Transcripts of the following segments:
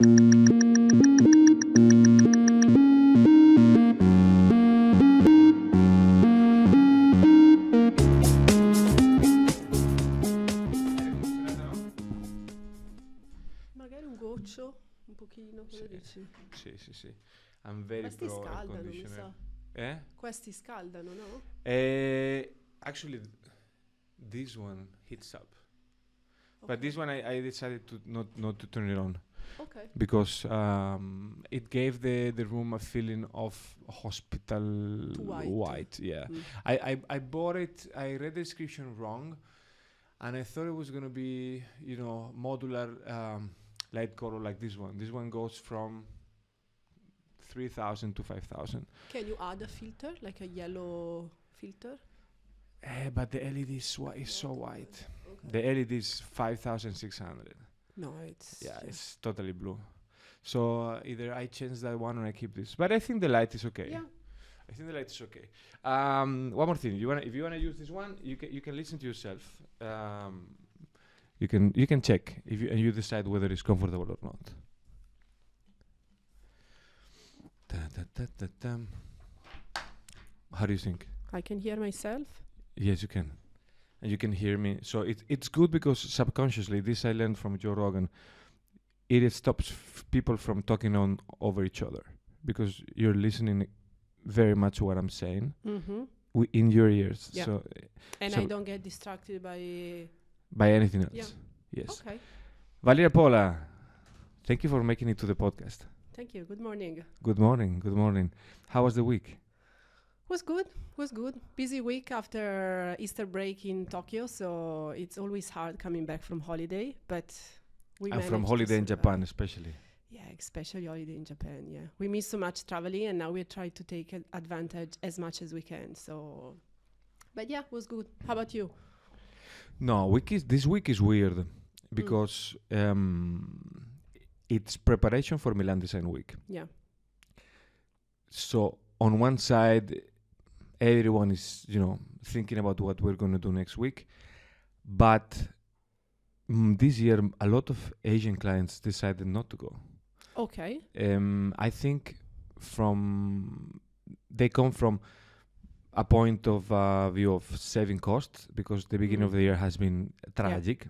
Magari un goccio, un pochino, cosa dici? Sì. I'm very Questi pro air scaldano, mi conditioner. sa. Eh? Questi scaldano, no? Actually, this one heats up. But Okay. this one I decided to not to turn it on Okay. because it gave the room a feeling of hospital Too white. white. Yeah, I bought it. I read the description wrong, and I thought it was gonna be modular light color like this one. This one goes from 3,000 to 5,000. Can you add a filter, like a yellow filter? But the LED is so white. Okay. The LED is 5,600. No, it's It's totally blue. So either I change that one or I keep this. But I think the light is okay. Yeah. I think the light is okay. One more thing. If you wanna use this one, you can listen to yourself. You can check if you decide whether it's comfortable or not. How do you think? I can hear myself. Yes, you can. And you can hear me. So it's good because subconsciously, this I learned from Joe Rogan, it stops people from talking on over each other because you're listening very much what I'm saying in your ears. Yeah. So, And so I don't get distracted by... by anything else. Yeah. Yes. Okay. Valeria Pola, thank you for making it to the podcast. Thank you. Good morning. Good morning. How was the week? Was good. Busy week after Easter break in Tokyo, so it's always hard coming back from holiday, but we And managed from to holiday in survive. Japan especially. Yeah, especially holiday in Japan, yeah. We miss so much traveling and now we try to take advantage as much as we can, so... But yeah, was good. How about you? No, this week is weird because it's preparation for Milan Design Week. Yeah. So on one side, everyone is, thinking about what we're going to do next week. But this year, a lot of Asian clients decided not to go. Okay. I think they come from a point of view of saving costs because the beginning of the year has been tragic.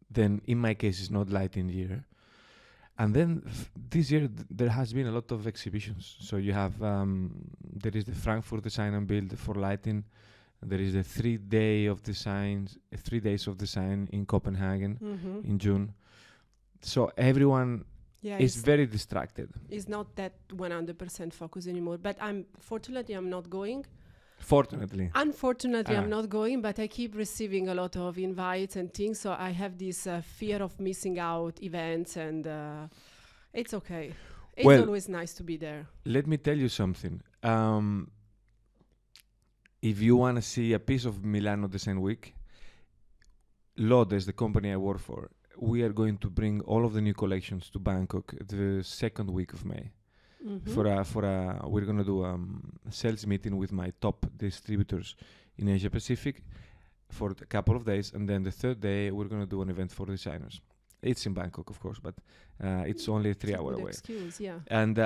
Then in my case, it's not lighting year. And then this year, there has been a lot of exhibitions. So you have, there is the Frankfurt Design and Build for lighting. There is the 3 days of design in Copenhagen in June. So everyone is very distracted. It's not that 100% focus anymore. But fortunately, I'm not going. Unfortunately, I'm not going, but I keep receiving a lot of invites and things. So I have this fear of missing out events, and it's okay. It's always nice to be there. Let me tell you something. If you want to see a piece of Milano Design Week, Lodes, the company I work for, we are going to bring all of the new collections to Bangkok the second week of May. We're gonna do a sales meeting with my top distributors in Asia Pacific for a couple of days, and then the third day we're gonna do an event for designers. It's in Bangkok, of course, but it's only 3 hours away. Excuse, yeah. And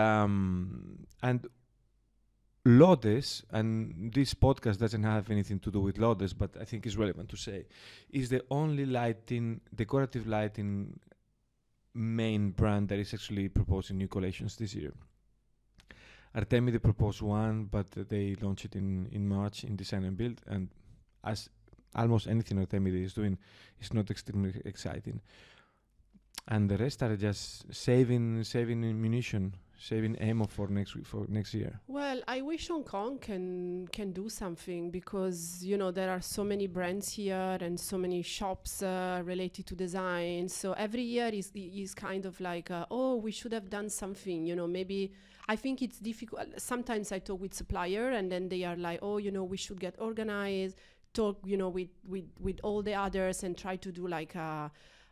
Lodes, and this podcast doesn't have anything to do with Lodes, but I think it's relevant to say, is the only decorative lighting main brand that is actually proposing new collections this year. Artemide proposed one, but they launched it in March in Design and Build, and as almost anything Artemide is doing, it's not extremely exciting. And the rest are just saving ammunition, saving ammo for next year. Well, I wish Hong Kong can do something because there are so many brands here and so many shops related to design. So every year is kind of like, we should have done something. Maybe I think it's difficult. Sometimes I talk with supplier and then they are like, we should get organized. Talk, with all the others and try to do like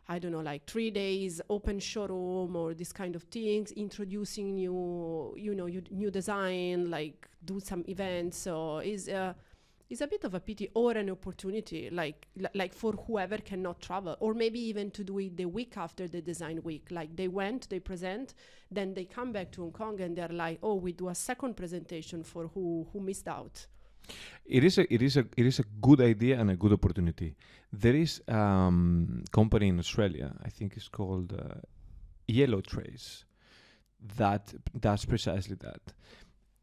I don't know, like 3 days open showroom or this kind of things, introducing new design, like do some events. So it's It's a bit of a pity or an opportunity, like for whoever cannot travel, or maybe even to do it the week after the design week. Like they went, they present, then they come back to Hong Kong and they're like, oh, we do a second presentation for who missed out. It is a good idea and a good opportunity. There is company in Australia, I think it's called Yellow Trace, that does precisely that.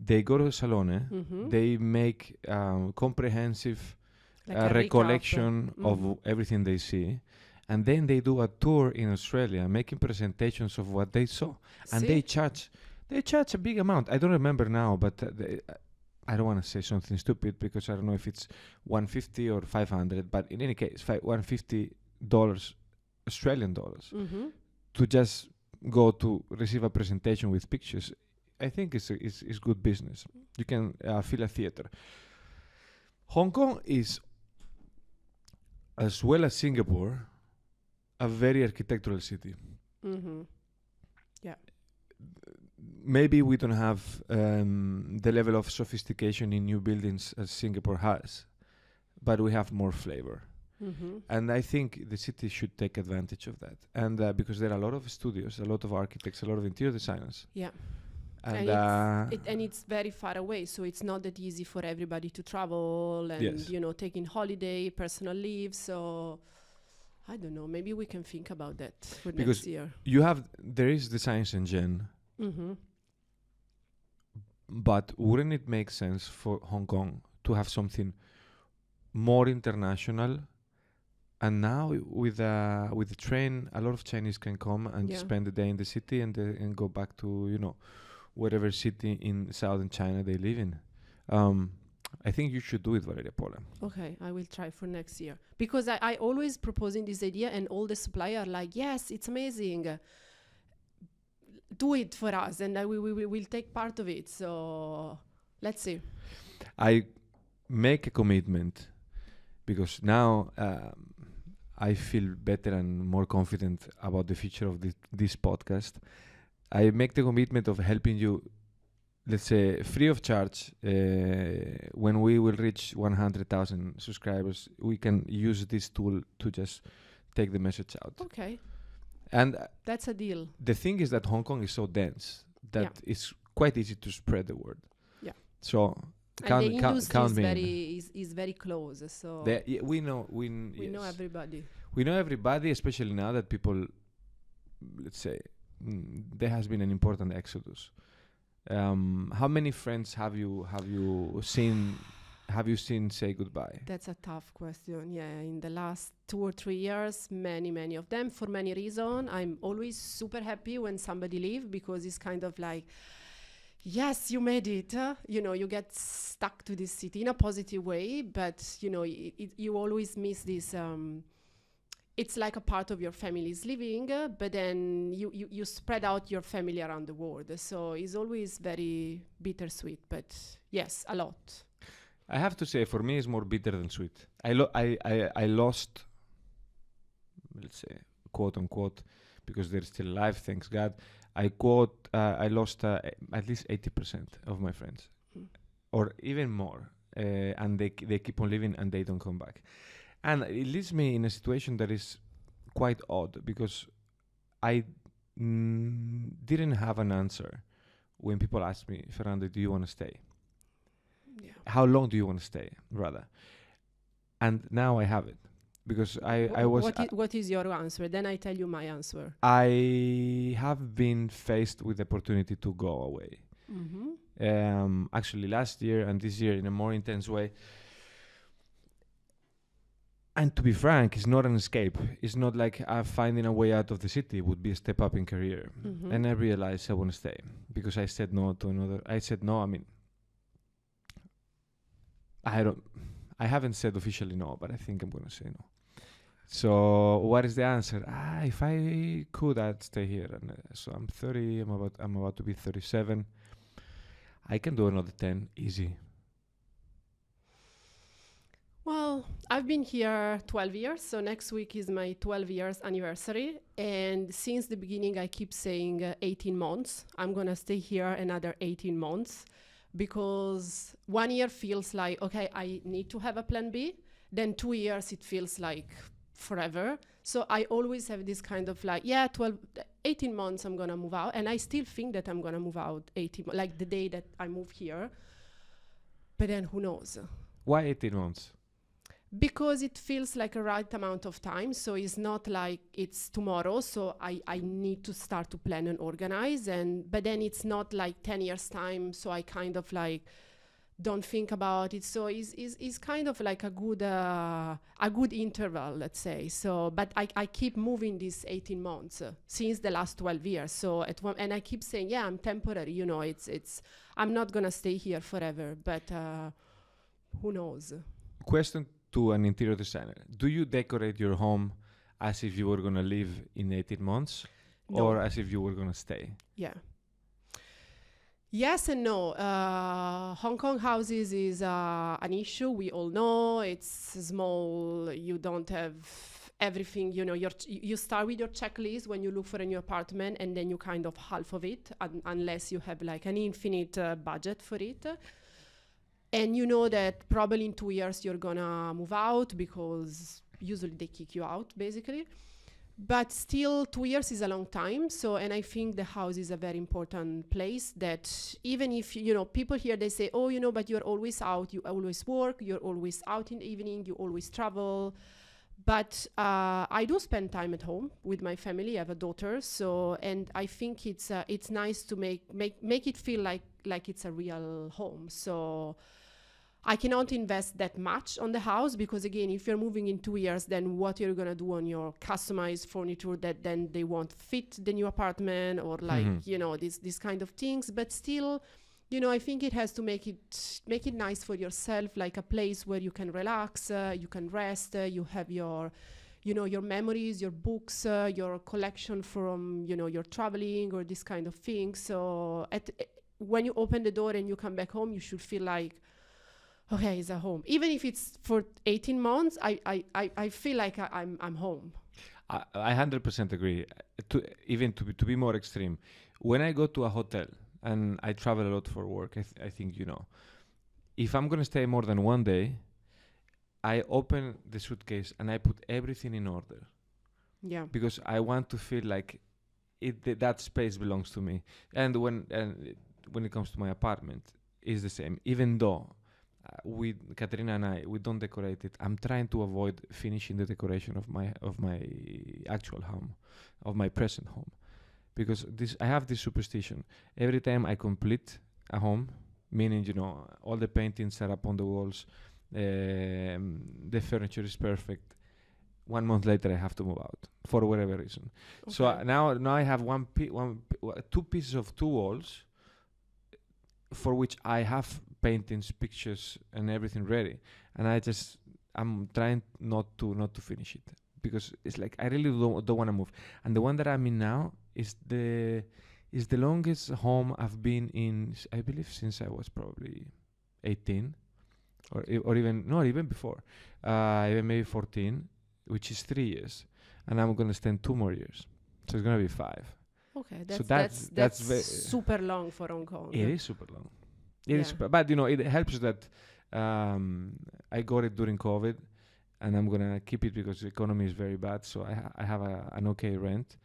They go to Salone, they make comprehensive Like a recollection recap. of everything they see, and then they do a tour in Australia, making presentations of what they saw, and they charge a big amount. I don't remember now, but I don't want to say something stupid because I don't know if it's $150 or $500, but in any case, $150 Australian dollars to just go to receive a presentation with pictures. I think it's good business. You can fill a theater. Hong Kong is, as well as Singapore, a very architectural city. Yeah. Maybe we don't have the level of sophistication in new buildings as Singapore has, but we have more flavor. And I think the city should take advantage of that. And because there are a lot of studios, a lot of architects, a lot of interior designers. Yeah. And it's very far away, so it's not that easy for everybody to travel and yes. Taking holiday, personal leave. So I don't know. Maybe we can think about that for next year. There is the Science and Gen, but wouldn't it make sense for Hong Kong to have something more international? And now with the train, a lot of Chinese can come and spend the day in the city and go back to whatever city in southern China they live in. I think you should do it, Valeria Pola. Okay, I will try for next year. Because I always proposing this idea and all the suppliers are like, yes, it's amazing. Do it for us and we will take part of it. So let's see. I make a commitment because now I feel better and more confident about the future of this podcast. I make the commitment of helping you, let's say, free of charge. When we will reach 100,000 subscribers, we can use this tool to just take the message out. Okay. And that's a deal. The thing is that Hong Kong is so dense that it's quite easy to spread the word. Yeah. So count me is very close. So we know everybody. We know everybody, especially now that people, let's say, there has been an important exodus. How many friends have you seen say goodbye? That's a tough question. Yeah, in the last 2 or 3 years, many of them, for many reasons. I'm always super happy when somebody leaves because it's kind of like, yes, you made it. You get stuck to this city in a positive way, but you always miss this. It's like a part of your family is leaving, but then you spread out your family around the world. So it's always very bittersweet, but yes, a lot. I have to say, for me, it's more bitter than sweet. I lost, let's say, quote unquote, because they're still alive, thanks God. I lost at least 80% of my friends, or even more, and they keep on living and they don't come back. And it leaves me in a situation that is quite odd because I didn't have an answer when people asked me, Fernando, do you want to stay? Yeah. How long do you want to stay, rather? And now I have it because I was... What is your answer? Then I tell you my answer. I have been faced with the opportunity to go away. Actually, last year and this year in a more intense way. And to be frank, it's not an escape. It's not like finding a way out of the city. It would be a step up in career. And I realized I want to stay because I said no to another. I said no. I mean, I haven't said officially no, but I think I'm going to say no. So what is the answer? If I could, I'd stay here. And so I'm 30. I'm about to be 37. I can do another 10 easy. Well, I've been here 12 years, so next week is my 12 years anniversary. And since the beginning, I keep saying 18 months. I'm going to stay here another 18 months. because 1 year feels like, okay, I need to have a plan B. Then 2 years, it feels like forever. So I always have this kind of like, 18 months, I'm going to move out. And I still think that I'm going to move out 18, like the day that I move here. But then who knows? Why 18 months? Because it feels like a right amount of time. So it's not like it's tomorrow. So I need to start to plan and organize. But then it's not like 10 years time. So I kind of like don't think about it. So it's kind of like a good interval, let's say. So, but I keep moving these 18 months since the last 12 years. So and I keep saying, yeah, I'm temporary. You know, it's I'm not gonna stay here forever. But who knows? Question to an interior designer: do you decorate your home as if you were gonna live in 18 months, No. or as if you were gonna stay? Yeah. Yes and no. Hong Kong houses is an issue. We all know it's small. You don't have everything. You know, you start with your checklist when you look for a new apartment, and then you kind of half of it, unless you have like an infinite budget for it. And you know that probably in 2 years you're gonna move out because usually they kick you out, basically. But still, 2 years is a long time. So, and I think the house is a very important place that even if, you know, people here, they say, oh, you know, but you're always out, you always work, you're always out in the evening, you always travel. But I do spend time at home with my family. I have a daughter. So, and I think it's nice to make it feel like it's a real home. So I cannot invest that much on the house because, again, if you're moving in 2 years, then what you're going to do on your customized furniture that then they won't fit the new apartment or like, you know, these kind of things. But still, you know, I think it has to make it nice for yourself, like a place where you can relax, you can rest, you have your, you know, your memories, your books, your collection from, you know, your traveling or this kind of thing. So when you open the door and you come back home, you should feel like, okay, it's a home. Even if it's for 18 months, I feel like I'm home. I 100% agree. To be more extreme, when I go to a hotel and I travel a lot for work, I think you know, if I'm gonna stay more than 1 day, I open the suitcase and I put everything in order. Yeah. Because I want to feel like that space belongs to me. And when it comes to my apartment, it's the same. Even though with Katerina and I, we don't decorate it. I'm trying to avoid finishing the decoration of my actual home, of my present home, because I have this superstition. Every time I complete a home, meaning, you know, all the paintings are up on the walls, the furniture is perfect. 1 month later, I have to move out for whatever reason. Okay. So now I have two pieces of 2 walls for which I have paintings, pictures, and everything ready, and I'm trying not to finish it because it's like I really don't want to move. And the one that I'm in now is the longest home I've been in, I believe, since I was probably 18, or even before, even maybe 14, which is 3 years, and I'm gonna spend 2 more years, so it's gonna be 5. Okay, that's super long for Hong Kong. It is super long. It is, but you know, it helps that I got it during COVID, and I'm gonna keep it because the economy is very bad. So I have an okay rent.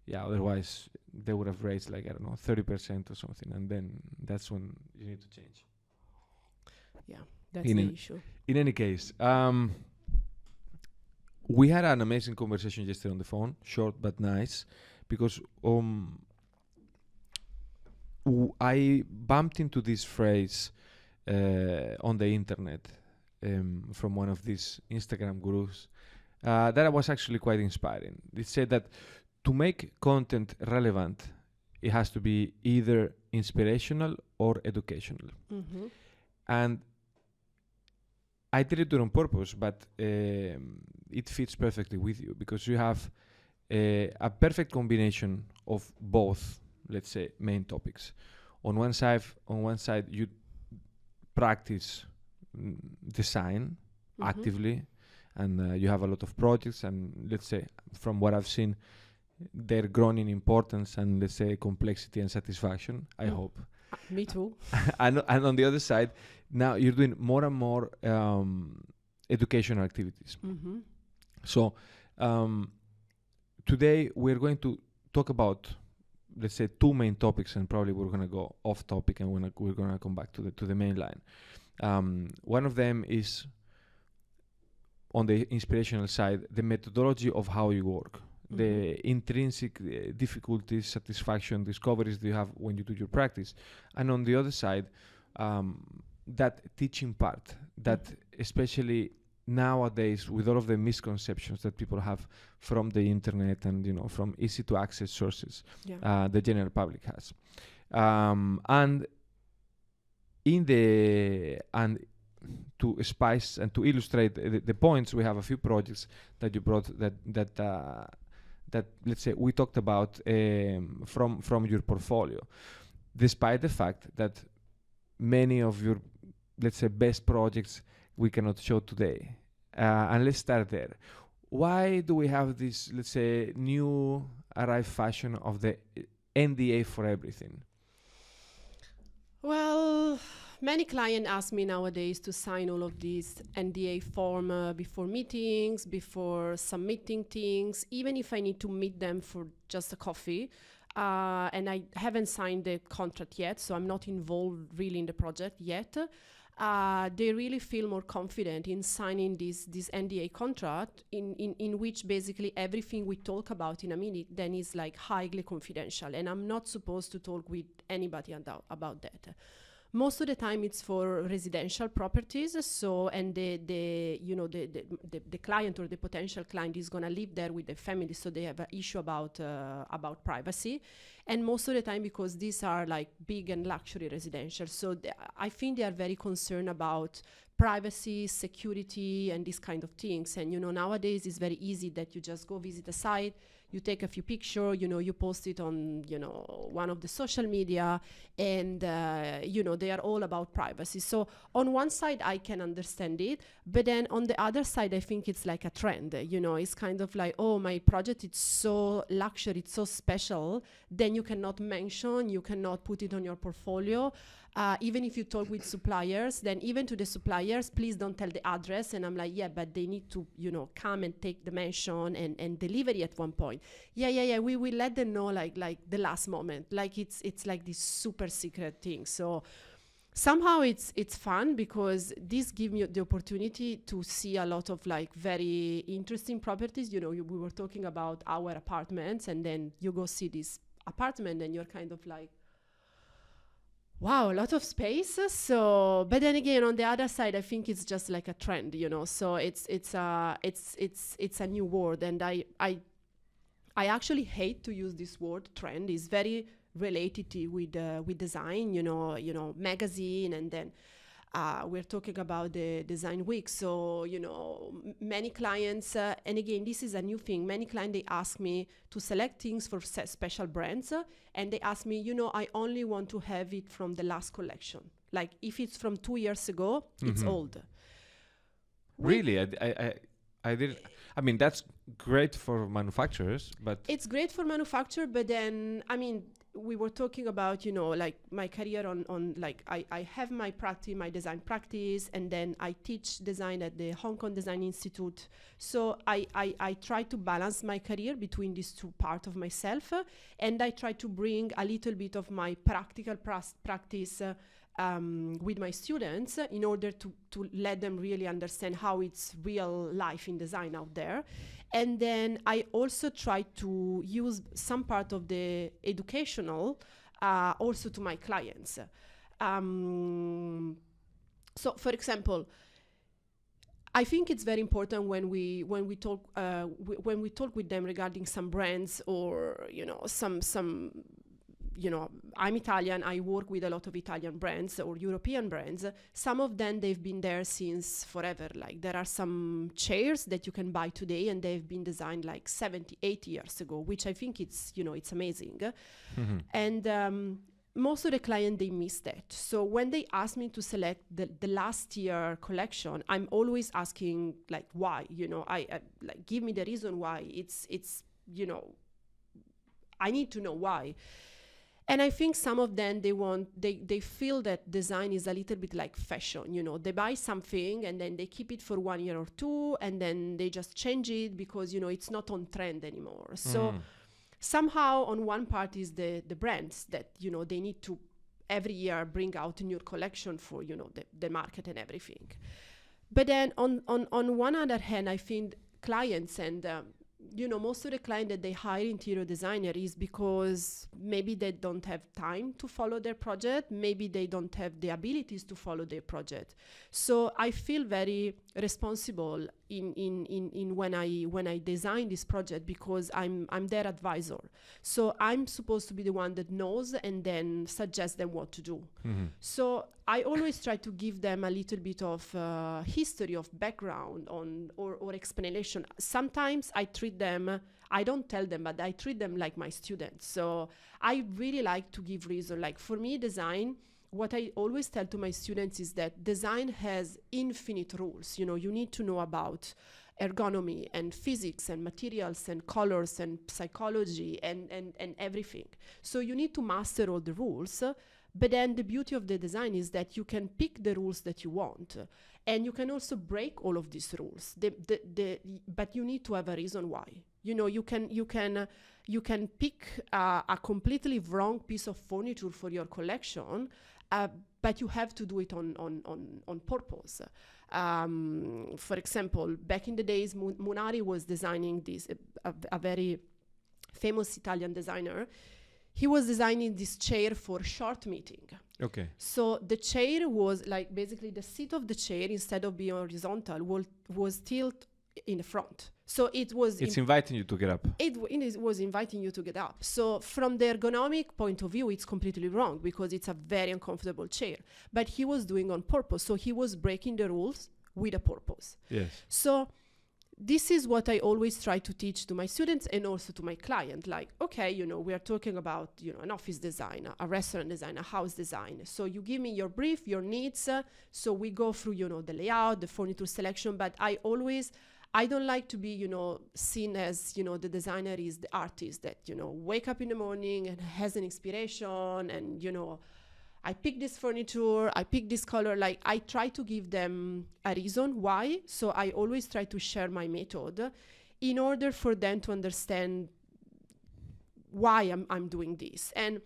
Yeah, otherwise they would have raised like, I don't know, 30% or something, and then that's when you need to change. Yeah, that's the issue. In any case, we had an amazing conversation yesterday on the phone, short but nice, because I bumped into this phrase on the internet from one of these Instagram gurus that was actually quite inspiring. It said that to make content relevant, it has to be either inspirational or educational. Mm-hmm. And I did it on purpose, but it fits perfectly with you because you have a perfect combination of both, let's say, main topics. On one side, you practice design actively, and you have a lot of projects, and let's say, from what I've seen, they're grown in importance and, let's say, complexity and satisfaction, I hope. Me too. And on the other side, now you're doing more and more educational activities. Mm-hmm. So today we're going to talk about, let's say, two main topics, and probably we're going to go off topic, and we're going to come back to the main line. One of them is on the inspirational side, the methodology of how you work, the intrinsic difficulties, satisfaction, discoveries that you have when you do your practice. And on the other side, that teaching part, that especially nowadays with all of the misconceptions that people have from the internet and, you know, from easy to access sources, the general public has. And to spice and to illustrate the points, we have a few projects that you brought that let's say we talked about from your portfolio, despite the fact that many of your, let's say, best projects we cannot show today. And let's start there. Why do we have this, let's say, new arrived fashion of the NDA for everything? Well, many clients ask me nowadays to sign all of these NDA form before meetings, before submitting things, even if I need to meet them for just a coffee. And I haven't signed the contract yet, so I'm not involved really in the project yet. They really feel more confident in signing this NDA contract in which basically everything we talk about in a minute then is like highly confidential, and I'm not supposed to talk with anybody about that. Most of the time it's for residential properties, so, and the client or the potential client is going to live there with the family, so they have an issue about privacy. And most of the time, because these are like big and luxury residential, so I think they are very concerned about privacy, security, and these kind of things. And nowadays it's very easy that you just go visit a site, you take a few pictures, you post it on, one of the social media, and, they are all about privacy. So on one side, I can understand it, but then on the other side, I think it's like a trend, it's kind of like, oh, my project, it's so luxury, it's so special, then you cannot mention, you cannot put it on your portfolio. Even if you talk with suppliers, then even to the suppliers, please don't tell the address. And I'm like, yeah, but they need to, come and take the mention and delivery at one point. Yeah. We will let them know like the last moment. Like it's like this super secret thing. So somehow it's fun because this gives me the opportunity to see a lot of like very interesting properties. We were talking about our apartments, and then you go see this apartment and you're kind of like, wow, a lot of space. So, but then again, on the other side, I think it's just like a trend, So it's a new word, and I actually hate to use this word trend. It's very related to with design, magazine, and then we're talking about the design week. So, many clients, and again, this is a new thing. Many clients, they ask me to select things for special brands, and they ask me, I only want to have it from the last collection. Like if it's from 2 years ago, it's old. Really? I didn't. I mean, that's great for manufacturers, but it's great for manufacturer. But then, I mean, we were talking about, like my career on like I have my practice, my design practice, and then I teach design at the Hong Kong Design Institute. So I try to balance my career between these two parts of myself, and I try to bring a little bit of my practical practice with my students in order to let them really understand how it's real life in design out there. And then I also try to use some part of the educational also to my clients. So, for example, I think it's very important when we talk with them regarding some brands or some. I'm Italian, I work with a lot of Italian brands or European brands. Some of them, they've been there since forever. Like there are some chairs that you can buy today and they've been designed like 70, 80 years ago, which I think it's amazing. Mm-hmm. And most of the clients, they miss that. So when they ask me to select the last year collection, I'm always asking like, why? I like, give me the reason why. It's I need to know why. And I think some of them, they feel that design is a little bit like fashion. They buy something and then they keep it for 1 year or two, and then they just change it because it's not on trend anymore. So somehow on one part is the brands that they need to every year bring out a new collection for the market and everything. But then on one other hand, I think clients and most of the clients that they hire interior designer is because maybe they don't have time to follow their project, maybe they don't have the abilities to follow their project. So I feel very responsible in when I design this project, because I'm their advisor. So I'm supposed to be the one that knows and then suggest them what to do. So I always try to give them a little bit of history, of background on or explanation. Sometimes I don't tell them, but I treat them like my students. So I really like to give reason. Like for me, design, what I always tell to my students is that design has infinite rules. You need to know about ergonomy and physics and materials and colors and psychology and everything. So you need to master all the rules. But then the beauty of the design is that you can pick the rules that you want, and you can also break all of these rules. But you need to have a reason why. You can pick a completely wrong piece of furniture for your collection, but you have to do it on purpose. For example, back in the days, Munari was designing this, a very famous Italian designer. He was designing this chair for short meeting. Okay. So the chair was like basically the seat of the chair, instead of being horizontal, was tilted in the front. So it was... It's inviting you to get up. It was inviting you to get up. So from the ergonomic point of view, it's completely wrong because it's a very uncomfortable chair. But he was doing on purpose. So he was breaking the rules with a purpose. Yes. So this is what I always try to teach to my students and also to my client. Like, okay, we are talking about, an office design, a restaurant design, a house design. So you give me your brief, your needs. So we go through, the layout, the furniture selection. But I don't like to be, seen as, the designer is the artist that, wake up in the morning and has an inspiration and, I pick this furniture, I pick this color. Like I try to give them a reason why. So I always try to share my method in order for them to understand why I'm doing this. And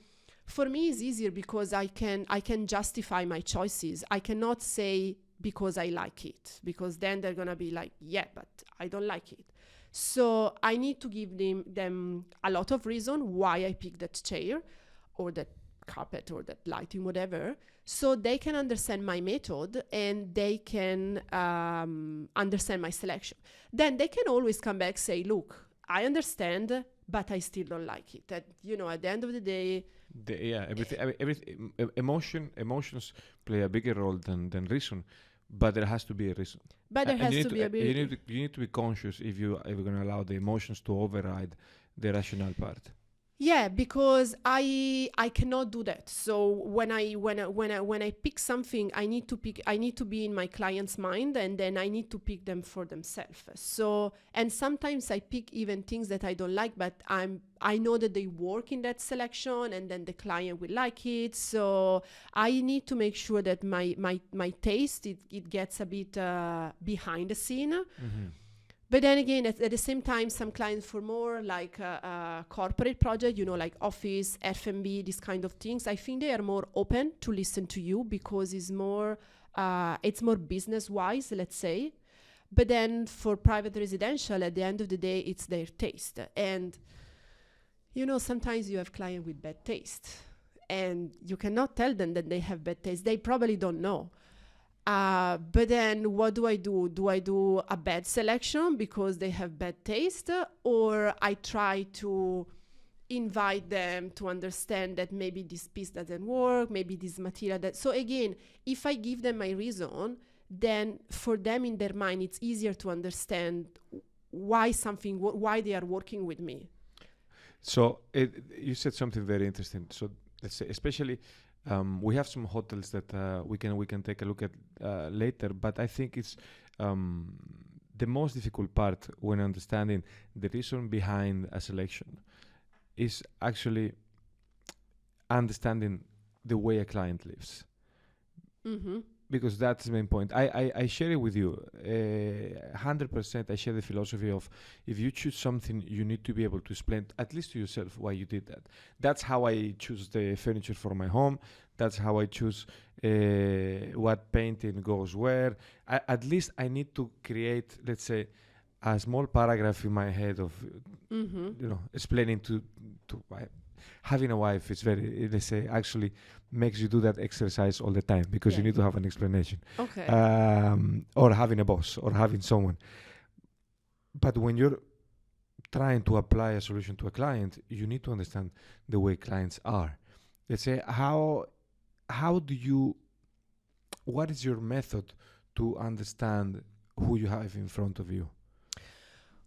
for me, it's easier because I can justify my choices. I cannot say because I like it, because then they're gonna be like, yeah, but I don't like it. So I need to give them a lot of reason why I picked that chair or that carpet or that lighting, whatever, so they can understand my method and they can understand my selection. Then they can always come back, say, look, I understand, but I still don't like it. That, at the end of the day, emotions play a bigger role than reason, but there has to be a reason. But there has to be a you need to be conscious if you're going to allow the emotions to override the rational part. Yeah, because I cannot do that. So when I pick something, I need to be in my client's mind, and then I need to pick them for themselves. So, and sometimes I pick even things that I don't like, but I know that they work in that selection, and then the client will like it. So I need to make sure that my taste it gets a bit behind the scene. Mm-hmm. But then again, at the same time, some clients for more like a corporate project, like office, F&B, these kind of things, I think they are more open to listen to you because it's more business-wise, let's say. But then for private residential, at the end of the day, it's their taste. And, sometimes you have clients with bad taste. And you cannot tell them that they have bad taste. They probably don't know. But then what do? Do I do a bad selection because they have bad taste? Or I try to invite them to understand that maybe this piece doesn't work, maybe this material that... So again, if I give them my reason, then for them in their mind, it's easier to understand why they are working with me. So you said something very interesting. So let's say, especially... we have some hotels that we can take a look at later, but I think it's the most difficult part when understanding the reason behind a selection is actually understanding the way a client lives. Mm-hmm. Because that's the main point. I share it with you. 100% I share the philosophy of if you choose something, you need to be able to explain, at least to yourself, why you did that. That's how I choose the furniture for my home. That's how I choose what painting goes where. At least I need to create, let's say, a small paragraph in my head of, explaining to having a wife is very, let's say, actually makes you do that exercise all the time because you need to have an explanation. Okay. Or having a boss or having someone. But when you're trying to apply a solution to a client, you need to understand the way clients are. Let's say, what is your method to understand who you have in front of you?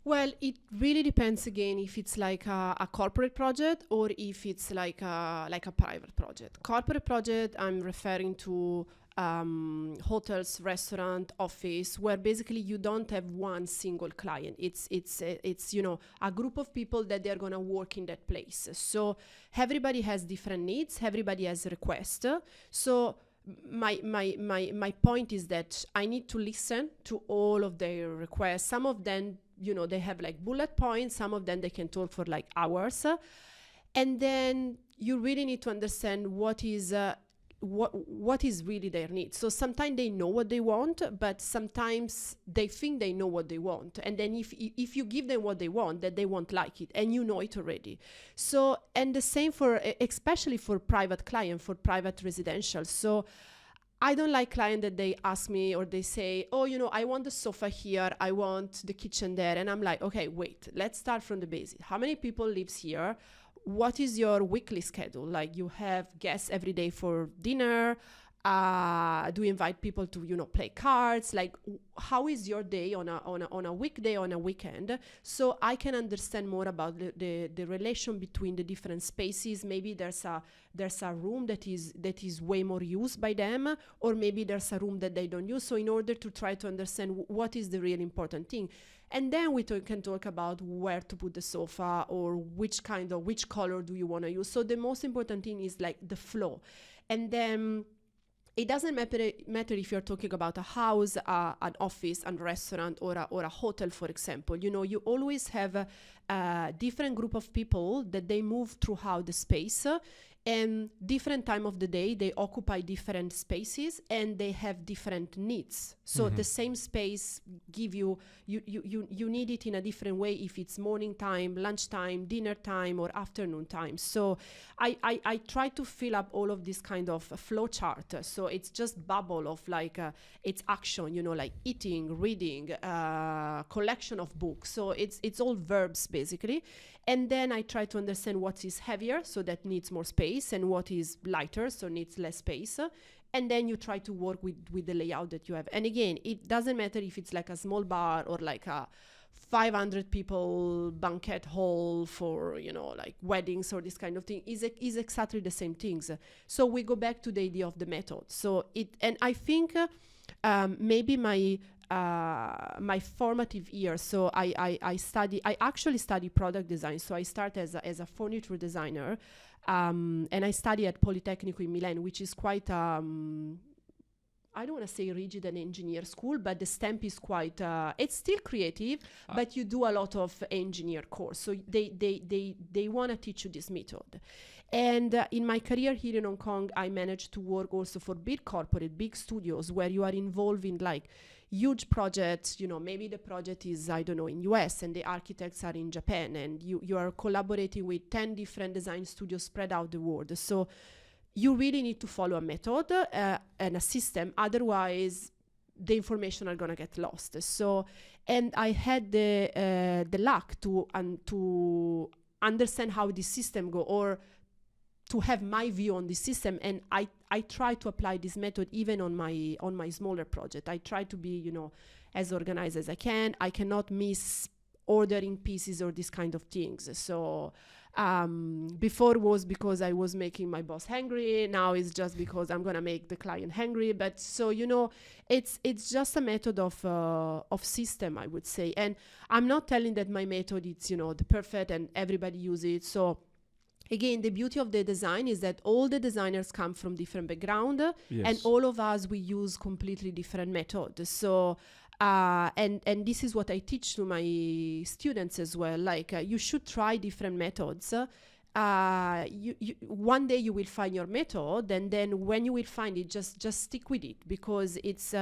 Well, it really depends again if it's like a corporate project or if it's like a private project. Corporate project, I'm referring to hotels, restaurant, office, where basically you don't have one single client. It's a group of people that they're gonna work in that place. So everybody has different needs. Everybody has requests. So my point is that I need to listen to all of their requests. Some of them, they have like bullet points. Some of them they can talk for like hours. And then you really need to understand what is really their need. So sometimes they know what they want, but sometimes they think they know what they want. And then if you give them what they want, that they won't like it, and you know it already. So, and the same for, especially for private client, for private residential. So I don't like clients that they ask me or they say, oh, I want the sofa here, I want the kitchen there. And I'm like, okay, wait, let's start from the basics. How many people lives here? What is your weekly schedule? Like, you have guests every day for dinner? Do you invite people to, play cards? Like, how is your day on a weekday, on a weekend? So I can understand more about the relation between the different spaces. Maybe there's a room that is way more used by them, or maybe there's a room that they don't use. So in order to try to understand what is the really important thing. And then we can talk about where to put the sofa or which color do you want to use. So the most important thing is like the flow. And then it doesn't matter if you're talking about a house, an office, a restaurant, or a hotel, for example. You always have a different group of people that they move throughout the space, and different time of the day they occupy different spaces and they have different needs. So the same space give you need it in a different way if it's morning time, lunchtime, dinner time, or afternoon time. So I try to fill up all of this kind of flow chart. So it's just bubble of like it's action, like eating, reading, collection of books. So it's all verbs basically. And then I try to understand what is heavier, so that needs more space, and what is lighter, so needs less space. And then you try to work with the layout that you have. And again, it doesn't matter if it's like a small bar or like a 500 people banquet hall for, like weddings or this kind of thing. Is exactly the same things. So we go back to the idea of the method. And I think maybe my formative years. So I actually study product design. So I started as a furniture designer, and I studied at Politecnico in Milan, which is quite I don't want to say rigid and engineer school, but the stamp is quite it's still creative, but you do a lot of engineer course. So they want to teach you this method. And in my career here in Hong Kong, I managed to work also for big studios where you are involved in like huge projects. Maybe the project is, I don't know, in US and the architects are in Japan, and you are collaborating with 10 different design studios spread out the world. So you really need to follow a method and a system, otherwise the information are gonna get lost. So, and I had the luck to understand how this system go, or to have my view on the system, and I try to apply this method even on my smaller project. I try to be, as organized as I can. I cannot miss ordering pieces or this kind of things. So before was because I was making my boss hungry. Now it's just because I'm gonna make the client hungry. But so it's just a method of system, I would say. And I'm not telling that my method is the perfect and everybody use it. So again, the beauty of the design is that all the designers come from different background, and Yes. all of us, we use completely different methods. So and this is what I teach to my students as well. Like you should try different methods. You one day you will find your method, and then when you will find it, just stick with it, because it's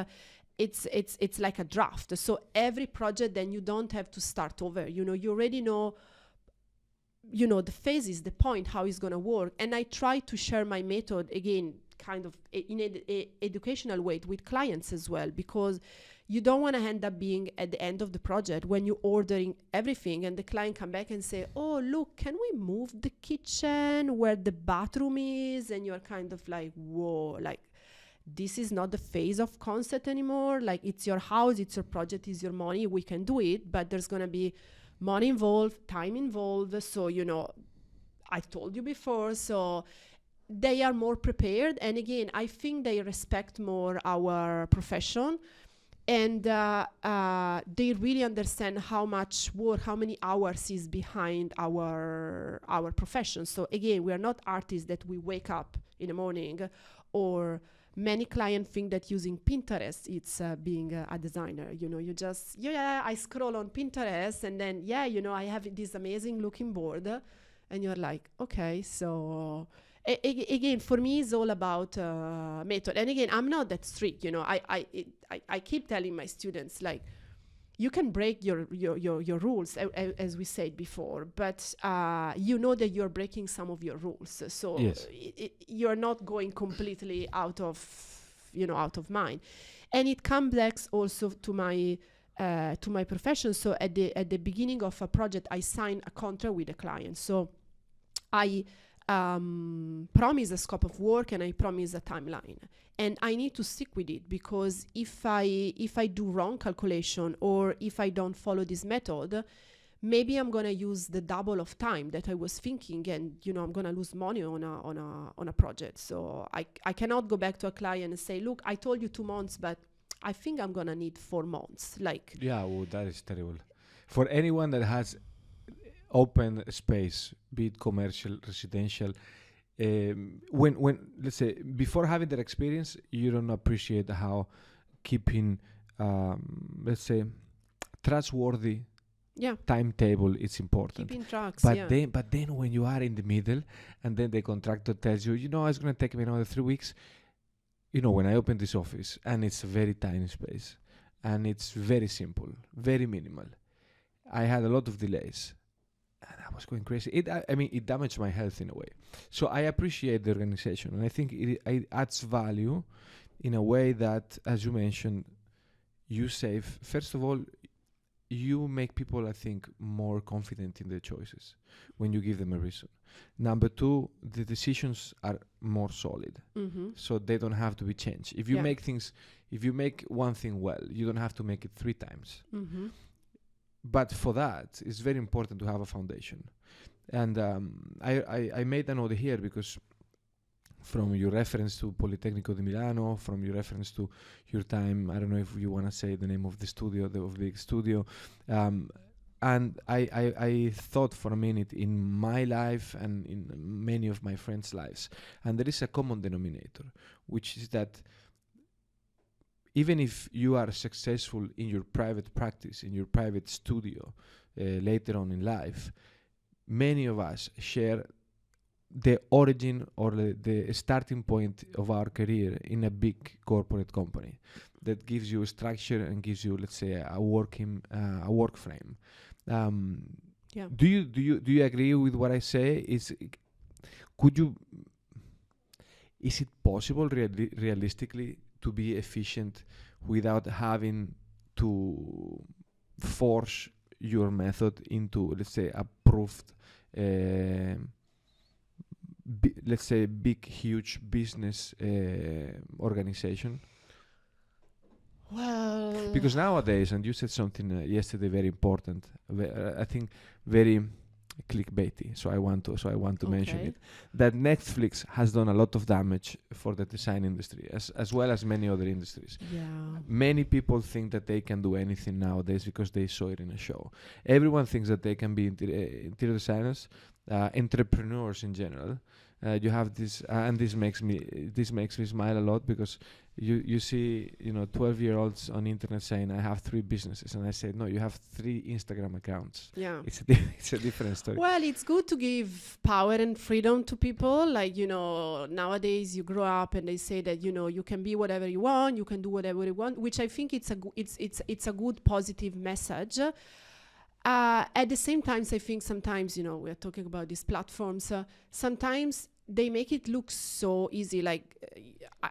like a draft. So every project, then you don't have to start over. You already know the phases, the point, how it's going to work. And I try to share my method, again, kind of in an educational way with clients as well, because you don't want to end up being at the end of the project when you're ordering everything and the client come back and say, oh, look, can we move the kitchen where the bathroom is? And you're kind of like, whoa, like, this is not the phase of concept anymore. Like, it's your house, it's your project, it's your money, we can do it, but there's going to be money involved, time involved. So, I told you before, so they are more prepared. And again, I think they respect more our profession, and they really understand how much work, how many hours is behind our profession. So again, we are not artists that we wake up in the morning, or many clients think that using Pinterest, it's being a designer. You just, I scroll on Pinterest, and then, I have this amazing looking board. And you're like, okay, so again, for me, it's all about method. And again, I'm not that strict. I keep telling my students, like, you can break your rules, as we said before, but you know that you're breaking some of your rules. So Yes. you're not going completely out of mind. And it comes back also to my profession. So at the beginning of a project, I sign a contract with a client. So I promise a scope of work, and I promise a timeline, and I need to stick with it, because if I do wrong calculation, or if I don't follow this method, maybe I'm gonna use the double of time that I was thinking, and I'm gonna lose money on a project. So I cannot go back to a client and say, look, I told you 2 months, but I think I'm gonna need 4 months. Like, Yeah, well, that is terrible. For anyone that has open space, be it commercial, residential, when let's say before having that experience, you don't appreciate how keeping, let's say, trustworthy yeah, timetable is important. keeping tracks. But Yeah. then when you are in the middle, and then the contractor tells you, it's going to take me another 3 weeks. When I open this office, and it's a very tiny space, and it's very simple, very minimal, I had a lot of delays, and I was going crazy. It damaged my health in a way. So I appreciate the organization, and I think it adds value in a way that, as you mentioned, you save. First of all, you make people, I think, more confident in their choices when you give them a reason. Number two, the decisions are more solid, so they don't have to be changed. If you make one thing well, you don't have to make it 3 times. But for that, it's very important to have a foundation. And I made a note here, because from your reference to Politecnico di Milano, from your reference to your time, I don't know if you want to say the name of the studio, of the big studio, and I thought for a minute in my life and in many of my friends' lives, and there is a common denominator, which is that even if you are successful in your private practice, in your private studio, later on in life, many of us share the origin or the starting point of our career in a big corporate company that gives you a structure and gives you, let's say, a work frame. Yeah. Do you agree with what I say? Is it possible realistically to be efficient without having to force your method into, let's say, approved, let's say, big, huge business organization? Well, Because nowadays, and you said something yesterday very important, I think very clickbaity, so I want to mention okay. it, that Netflix has done a lot of damage for the design industry, as well as many other industries. Yeah. Many people think that they can do anything nowadays because they saw it in a show. Everyone thinks that they can be interior designers, entrepreneurs in general. You have this, and this makes me smile a lot, because you see 12-year-olds on internet saying I have 3 businesses, and I say no, you have 3 Instagram accounts. Yeah. It's a different story. Well, it's good to give power and freedom to people. Like, nowadays you grow up and they say that, you can be whatever you want, you can do whatever you want, which I think it's a good positive message. At the same time, I think sometimes, we're talking about these platforms, sometimes they make it look so easy. Like,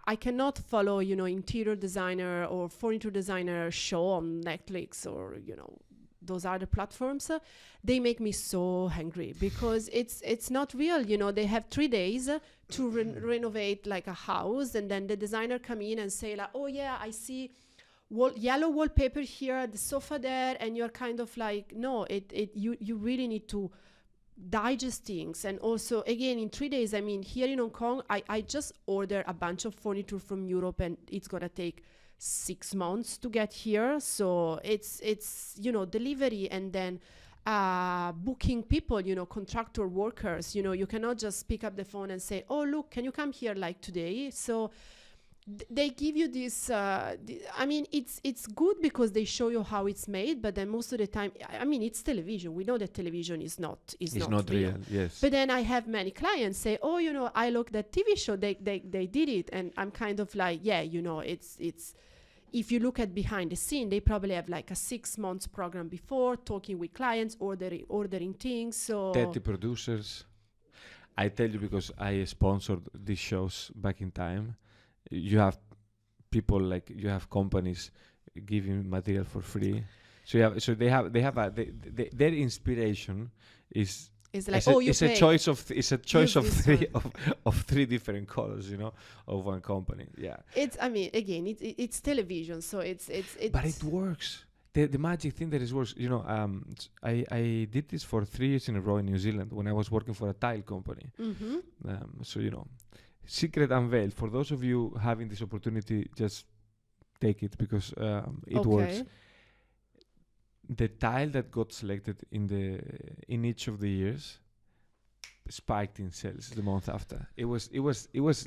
I cannot follow, interior designer or furniture designer show on Netflix or, those other platforms. They make me so angry because it's not real. They have 3 days to renovate like a house, and then the designer come in and say like, oh yeah, I see yellow wallpaper here, the sofa there, and you're kind of like, no, you really need to digest things. And also, again, in 3 days, I mean, here in Hong Kong, I just ordered a bunch of furniture from Europe, and it's gonna take 6 months to get here. So it's delivery, and then booking people, contractor workers. You cannot just pick up the phone and say, oh look, can you come here like today? So they give you this I mean, it's good because they show you how it's made, but then most of the time, I mean, it's television. We know that television is not real. Yes. But then I have many clients say, oh, I looked at TV show, they did it, and I'm kind of like, yeah, it's if you look at behind the scene, they probably have like a 6 months program before, talking with clients, ordering things. So 30 producers. I tell you, because I sponsored these shows back in time. You have people, like, you have companies giving material for free. So their inspiration is like, it's a choice of three different colors, of one company. Yeah. It's, I mean, again, it's television, so it's. But it works. The magic thing that is works. I did this for 3 years in a row in New Zealand when I was working for a tile company. So secret unveiled. For those of you having this opportunity, just take it, because it works. The tile that got selected in each of the years spiked in sales the month after. It was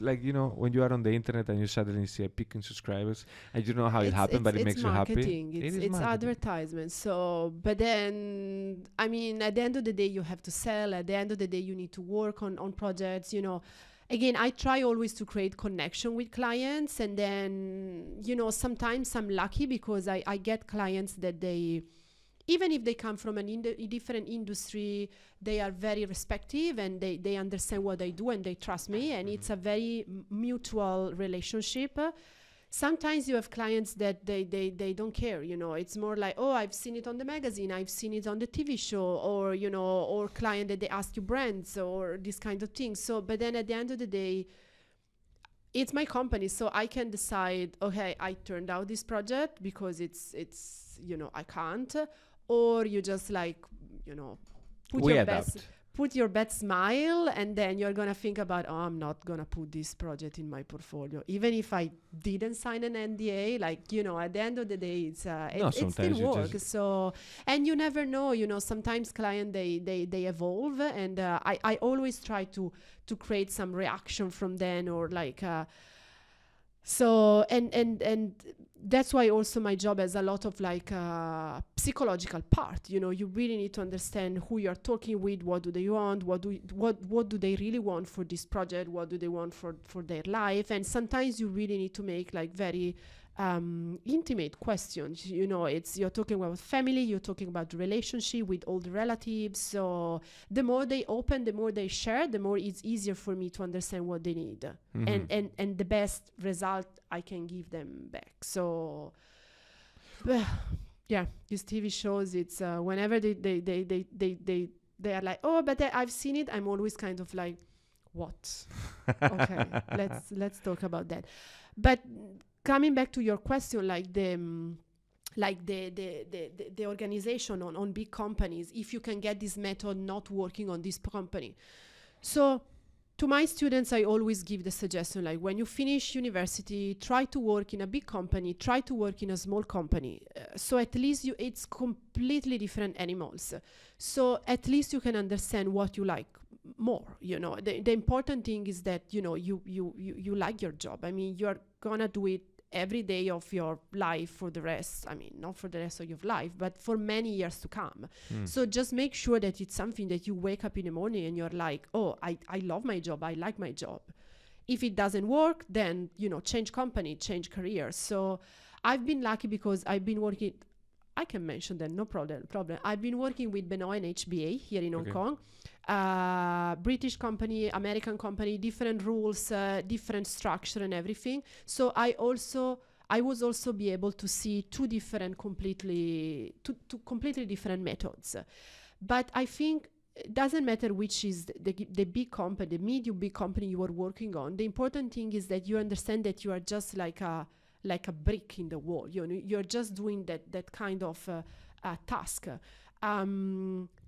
like, when you are on the internet and you suddenly see a peak in subscribers, and you know how it happened, but it makes you happy. It's advertisement. So, but then, I mean, at the end of the day, you have to sell. At the end of the day, you need to work on projects. Again, I try always to create connection with clients, and then, sometimes I'm lucky because I get clients that even if they come from a different industry, they are very respectful, and they understand what I do, and they trust me, and it's a very mutual relationship. Sometimes you have clients that they don't care, it's more like, oh, I've seen it on the magazine, I've seen it on the TV show, or, or client that they ask you brands or this kind of thing. So, but then at the end of the day, it's my company, so I can decide, okay, I turned out this project because it's I can't, or you just like, put your best smile, and then you're gonna think about, oh, I'm not gonna put this project in my portfolio, even if I didn't sign an NDA. Like, at the end of the day, it still works. So, and you never know. Sometimes clients they evolve, and I always try to create some reaction from them, or like. So and that's why also my job has a lot of like psychological part. You really need to understand who you're talking with, what do they want, what do they really want for this project, what do they want for their life. And sometimes you really need to make like very intimate questions. You're talking about family, you're talking about relationship with all the relatives. So the more they open, the more they share, the more it's easier for me to understand what they need, and the best result I can give them back. So yeah, these TV shows, it's whenever they are like, oh, but I've seen it, I'm always kind of like, what? Okay, let's talk about that. But coming back to your question, like the organization on big companies, if you can get this method not working on this company. So to my students, I always give the suggestion, like when you finish university, try to work in a big company, try to work in a small company. So at least it's completely different animals. So at least you can understand what you like more. The important thing is that, you like your job. I mean, you're gonna do it every day of your life for the rest. I mean, not for the rest of your life, but for many years to come. So just make sure that it's something that you wake up in the morning and you're like, oh, I love my job, I like my job. If it doesn't work, then change company, change career. So I've been lucky because I've been working, I can mention that, no problem. I've been working with Benoit and HBA here in Hong Kong. British company, American company, different rules, different structure and everything. So I was also be able to see two completely different methods. But I think it doesn't matter which is the big company, the medium big company you are working on. The important thing is that you understand that you are just like a brick in the wall. You're just doing that kind of task.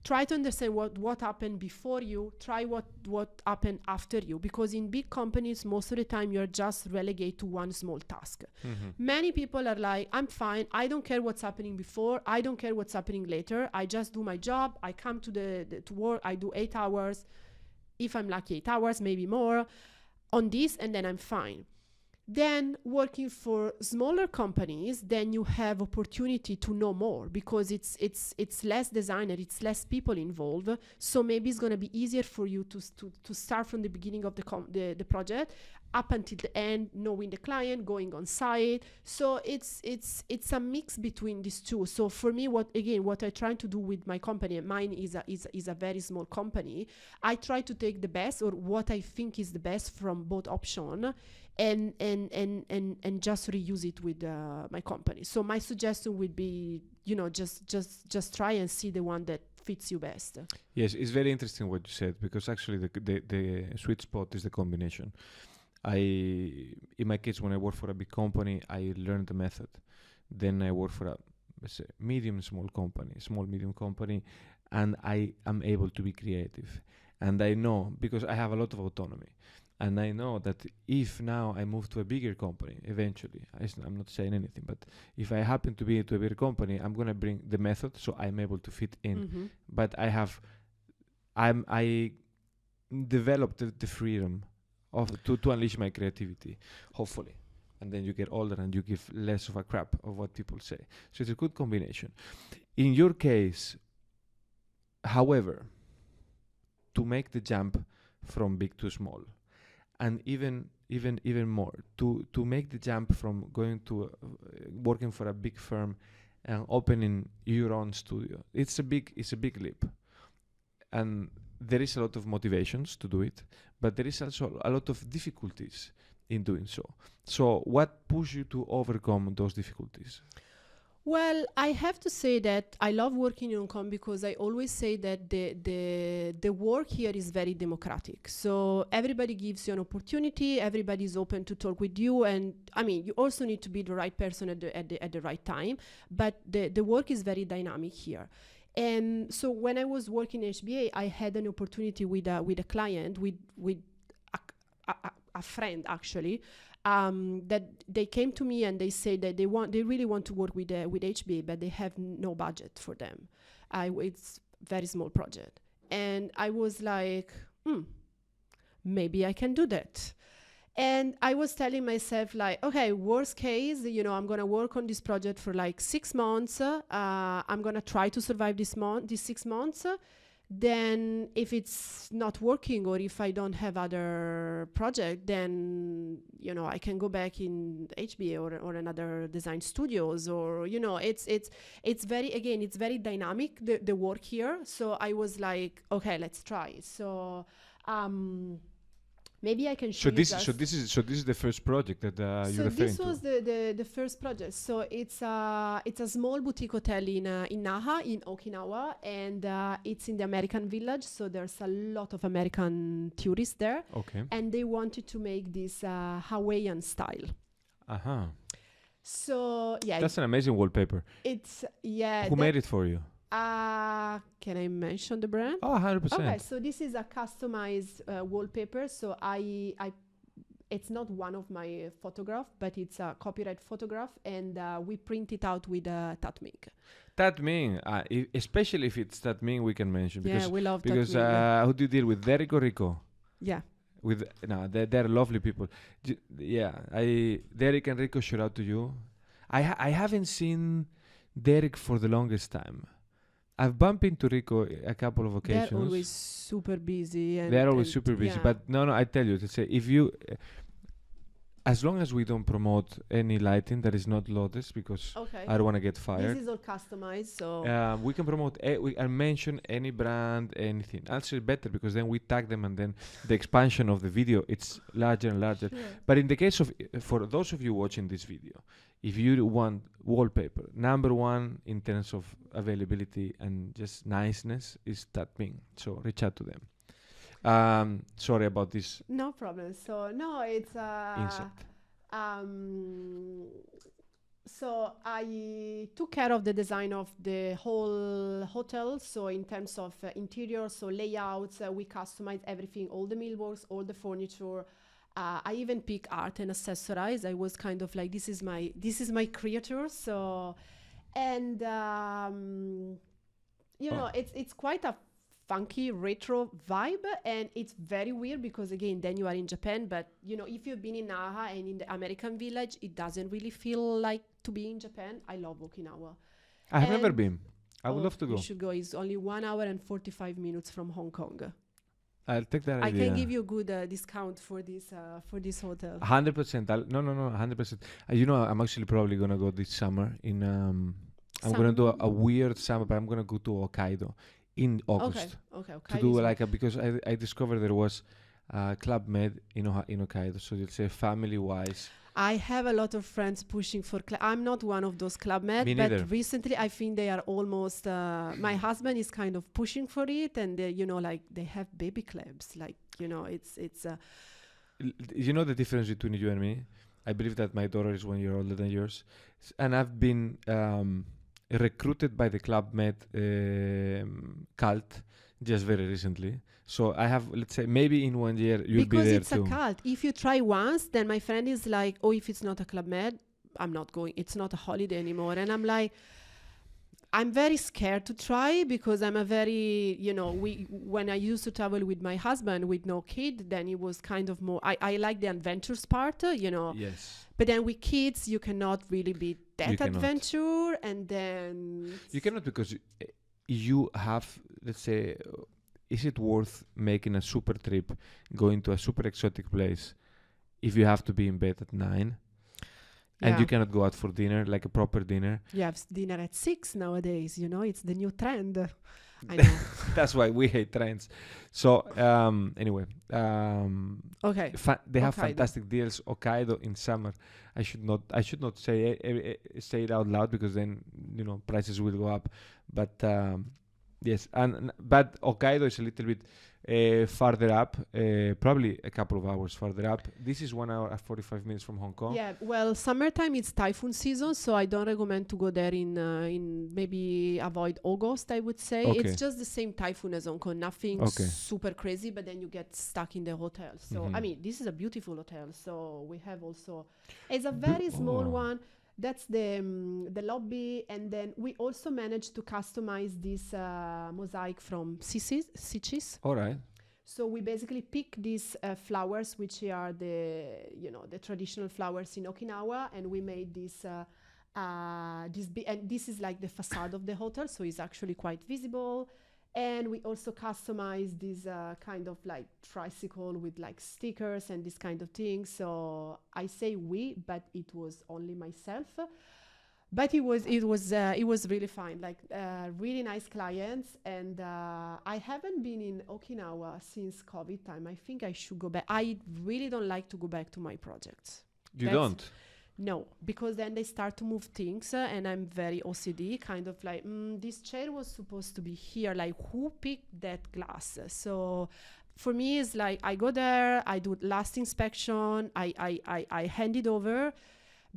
Try to understand what happened before you. Try what happened after you, because in big companies most of the time you're just relegated to one small task. Many people are like, I'm fine, I don't care what's happening before, I don't care what's happening later, I just do my job, I come to to work, I do 8 hours, if I'm lucky 8 hours, maybe more on this, and then I'm fine. Then working for smaller companies, then you have opportunity to know more, because it's less designer, it's less people involved. So maybe it's going to be easier for you to start from the beginning of the project up until the end, knowing the client, going on site. So it's a mix between these two. So for me, what I'm trying to do with my company, mine is a very small company. I try to take the best, or what I think is the best, from both options, and just reuse it with my company. So my suggestion would be, just try and see the one that fits you best. Yes, it's very interesting what you said, because actually the sweet spot is the combination. In my case, when I work for a big company, I learn the method. Then I work for a, let's say, medium company, and I am able to be creative. And I know, because I have a lot of autonomy, and I know that if now I move to a bigger company, eventually, I'm not saying anything, but if I happen to be to a bigger company, I'm going to bring the method, so I'm able to fit in. But I developed the freedom to unleash my creativity, hopefully. And then you get older and you give less of a crap of what people say. So it's a good combination. In your case, however, to make the jump from big to small, and even more, to make the jump from going to working for a big firm and opening your own studio, it's a big leap. And there is a lot of motivations to do it, but there is also a lot of difficulties in doing so. So what pushed you to overcome those difficulties? Well, I have to say that I love working in Hong Kong, because I always say that the work here is very democratic. So everybody gives you an opportunity, everybody is open to talk with you, and I mean, you also need to be the right person at the right time, but the work is very dynamic here. And so when I was working in HBA, I had an opportunity with a client, with a friend actually, that they came to me and they said that they really want to work with HBA, but they have no budget for them. It's very small project, and I was like, maybe I can do that. And I was telling myself, like, okay, worst case, I'm going to work on this project for like 6 months. I'm going to try to survive these 6 months. Then if it's not working, or if I don't have other project, then, I can go back in HBA or another design studios, or, it's very dynamic, the work here. So I was like, okay, let's try. So, maybe I can show you. So this is the first project that you're referring to. So this was the first project. So it's a small boutique hotel in Naha, in Okinawa, and it's in the American village. So there's a lot of American tourists there. Okay. And they wanted to make this Hawaiian style. Uh-huh. So yeah. That's an amazing wallpaper. It's yeah. Who made it for you? Can I mention the brand? Oh, 100%. Okay, so this is a customized wallpaper. So it's not one of my photograph, but it's a copyright photograph, and we print it out with Tatming. That mean, especially if it's that mean, we can mention Yeah, because we love because Tatming. who do you deal with? Derek or Rico? Yeah. With no, they're lovely people. Yeah, Derek and Rico, shout out to you. I haven't seen Derek for the longest time. I've bumped into Rico a couple of occasions. They're always super busy. They're always super busy. Yeah. But no, I tell you, to say if you, as long as we don't promote any lighting that is not Lotus, because Okay. I don't want to get fired. This is all customized, so We can promote, we can mention any brand, anything. Actually, better because then we tag them, and then the expansion of the video, it's larger and larger. yeah. But in the case of, for those of you watching this video, if you want wallpaper, number one in terms of availability and just niceness is Tatming. So reach out to them. Sorry about this No problem. So no, it's insult. So I took care of the design of the whole hotel. So in terms of interior, so layouts, we customize everything, all the millworks, all the furniture. I even pick art and accessorize. I was kind of like, this is my creature. So, and you know, it's quite a funky retro vibe, and it's very weird because again, then you are in Japan, but you know, if you've been in Naha and in the American village, it doesn't really feel like to be in Japan. I love Okinawa. I have never And- been. I would love to go. You should go. It's only 1 hour and 45 minutes from Hong Kong. I'll take that I idea. can give you a good discount for this hotel. 100%. No, 100%. You know, I'm actually probably gonna go this summer. I'm gonna do a weird summer, but I'm gonna go to Hokkaido in August Okay. to do like because I discovered there was Club Med in Hokkaido, so you'll say family-wise. I have a lot of friends pushing for. I'm not one of those club med, Me but neither. recently I think they are almost. My husband is kind of pushing for it, and they, you know, like they have baby clubs. Like, you know, it's. You know the difference between you and me? I believe that my daughter is 1 year older than yours, and I've been recruited by the Club Med cult just very recently. So I have, let's say, maybe in 1 year you'll because be there it's too. a cult. If you try once, then my friend is like, "Oh, if it's not a club med, I'm not going. It's not a holiday anymore." And I'm like, I'm very scared to try because I'm a very, you know, when I used to travel with my husband with no kid, then it was kind of more, I like the adventures part, you know. Yes. But then with kids, you cannot really be You that cannot. adventure. And then You cannot because you have, let's say, is it worth making a super trip, going to a super exotic place if you have to be in bed at 9? And Yeah. you cannot go out for dinner, like a proper dinner. You have dinner at 6 nowadays, you know, it's the new trend. I know. That's why we hate trends. So anyway, Okay. they have Hokkaido. fantastic deals. Hokkaido in summer. I should not say say it out loud because then you know prices will go up. But yes, but Hokkaido is a little bit farther up, probably a couple of hours farther up. This is 1 hour and 45 minutes from Hong Kong. Yeah, well, summertime it's typhoon season, so I don't recommend to go there in maybe avoid August, I would say. Okay. It's just the same typhoon as Hong Kong, nothing Okay. super crazy, but then you get stuck in the hotel. So, I Mhm. mean, this is a beautiful hotel, so we have also, it's a very small oh. one. That's the lobby, and then we also managed to customize this mosaic from Sichis. All right. So we basically pick these flowers, which are the traditional flowers in Okinawa, and we made this. And this is like the facade of the hotel, so it's actually quite visible. And we also customized this kind of like tricycle with like stickers and this kind of thing. So I say we, but it was only myself. But it was really fine, like really nice clients. And I haven't been in Okinawa since COVID time. I think I should go back. I really don't like to go back to my projects. You That's- don't. No, because then they start to move things, and I'm very OCD, kind of like, this chair was supposed to be here. Like, who picked that glass? So for me, it's like I go there, I do last inspection, I hand it over.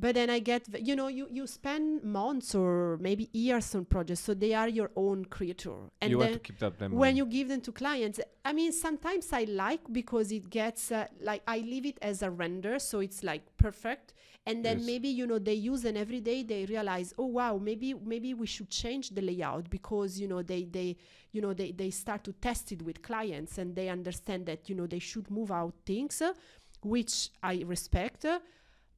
But then I get, you spend months or maybe years on projects, so they are your own creator. And you then want to keep that them when you give them to clients, I mean, sometimes I like because it gets like I leave it as a render, so it's like perfect. And then Yes. maybe, they use and every day they realize, oh wow, maybe we should change the layout because, they start to test it with clients and they understand that, they should move out things, which I respect.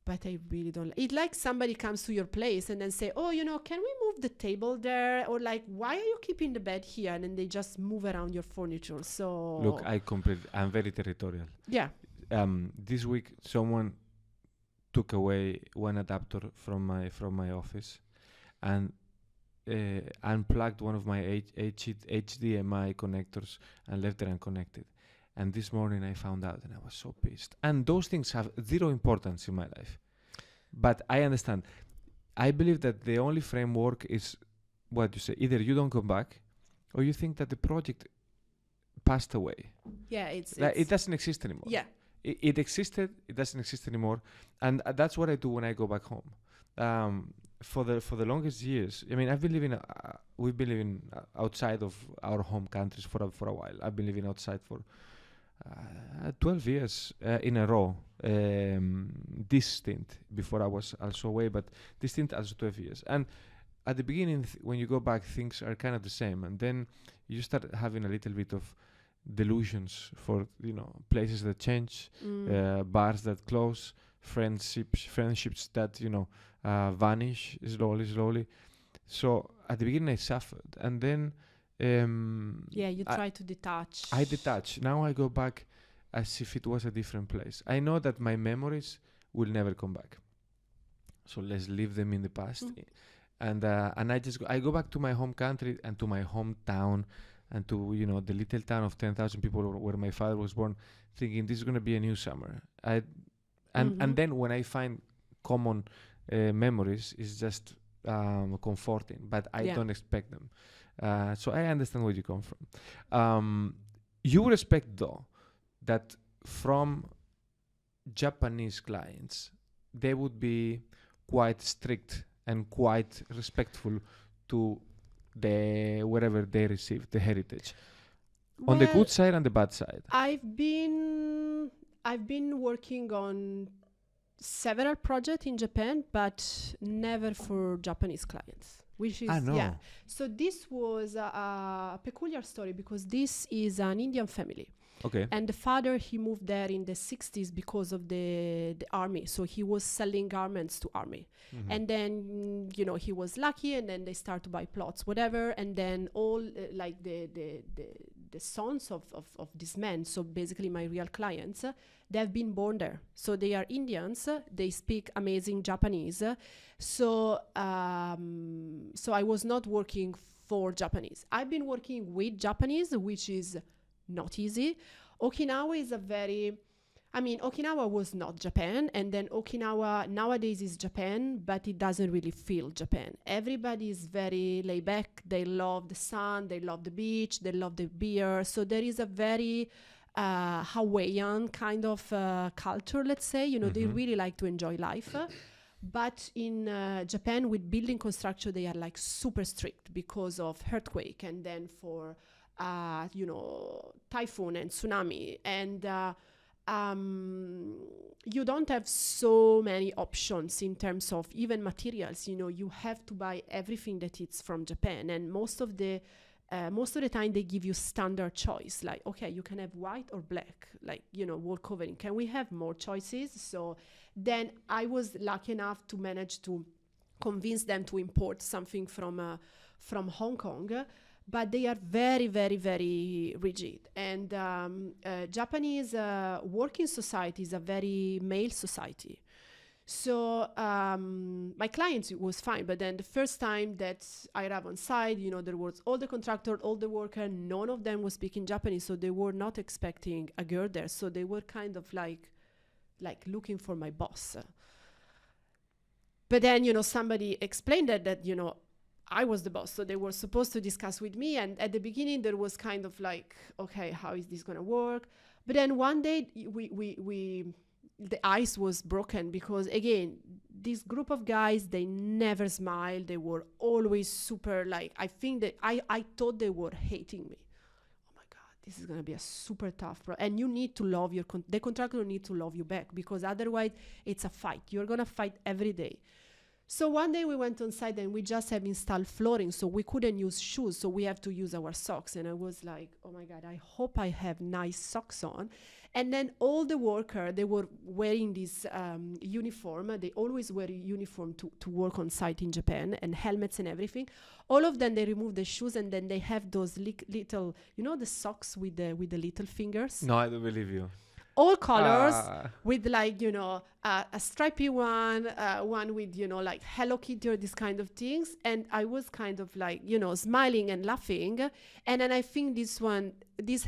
But I really don't. It's like somebody comes to your place and then say, oh, can we move the table there? Or like, why are you keeping the bed here? And then they just move around your furniture. So Look, I'm very territorial. yeah. This week, someone took away one adapter from my office, and unplugged one of my HDMI connectors and left it unconnected. And this morning I found out, and I was so pissed. And those things have zero importance in my life. But I understand. I believe that the only framework is what you say. Either you don't come back, or you think that the project passed away. Yeah, It doesn't exist anymore. Yeah. It existed. It doesn't exist anymore. And that's what I do when I go back home. For the longest years, I mean, we've been living outside of our home countries for a while. I've been living outside for 12 years in a row. This stint before I was also away, but this stint also 12 years. And at the beginning, when you go back, things are kind of the same, and then you start having a little bit of delusions for places that change, bars that close, friendships that vanish slowly. So at the beginning I suffered, and then you try to detach. I detach. Now I go back as if it was a different place. I know that my memories will never come back, so let's leave them in the past. And I go back to my home country and to my hometown and to the little town of 10,000 people where my father was born, thinking this is going to be a new summer. And then when I find common memories, it's just comforting, but I don't expect them. So I understand where you come from. You respect, though, that from Japanese clients, they would be quite strict and quite respectful to wherever they receive the heritage. On the good side and the bad side. I've been working on several projects in Japan, but never for Japanese clients. Which is So this was a peculiar story because this is an Indian family. Okay. And the father, he moved there in the 60s because of the army. So he was selling garments to army. Mm-hmm. And then, he was lucky, and then they start to buy plots, whatever. And then all like the sons of these men, so basically my real clients, they have been born there. So they are Indians. They speak amazing Japanese. So I was not working for Japanese. I've been working with Japanese, which is not easy. Okinawa is Okinawa was not Japan, and then Okinawa nowadays is Japan, but it doesn't really feel Japan. Everybody is very laid back. They love the sun, they love the beach, they love the beer. So there is a very Hawaiian kind of culture, let's say. They really like to enjoy life. But in Japan, with building construction, they are like super strict because of earthquake, and then for typhoon and tsunami, and you don't have so many options in terms of even materials. You have to buy everything that it's from Japan, and most of the time they give you standard choice, like, okay, you can have white or black, like, wall covering. Can we have more choices? So then I was lucky enough to manage to convince them to import something from Hong Kong. But they are very, very, very rigid. And Japanese working society is a very male society. So my clients, it was fine. But then the first time that I arrived on site, there was all the contractor, all the worker, none of them was speaking Japanese. So they were not expecting a girl there. So they were kind of like looking for my boss. But then, somebody explained that, I was the boss, so they were supposed to discuss with me. And at the beginning, there was kind of like, okay, how is this going to work? But then one day, we the ice was broken, because again, this group of guys, they never smiled. They were always super, like, I think that I thought they were hating me. Oh my God, this is going to be a super tough and you need to love your the contractor need to love you back, because otherwise it's a fight. You're going to fight every day. So one day we went on site and we just have installed flooring, so we couldn't use shoes, so we have to use our socks. And I was like, oh my God, I hope I have nice socks on. And then all the workers, they were wearing this uniform. They always wear a uniform to work on site in Japan, and helmets and everything. All of them, they remove the shoes, and then they have those little, the socks with the little fingers. No, I don't believe you. All colors, with like, a stripy one with, like Hello Kitty or this kind of things. And I was kind of like, smiling and laughing. And then I think this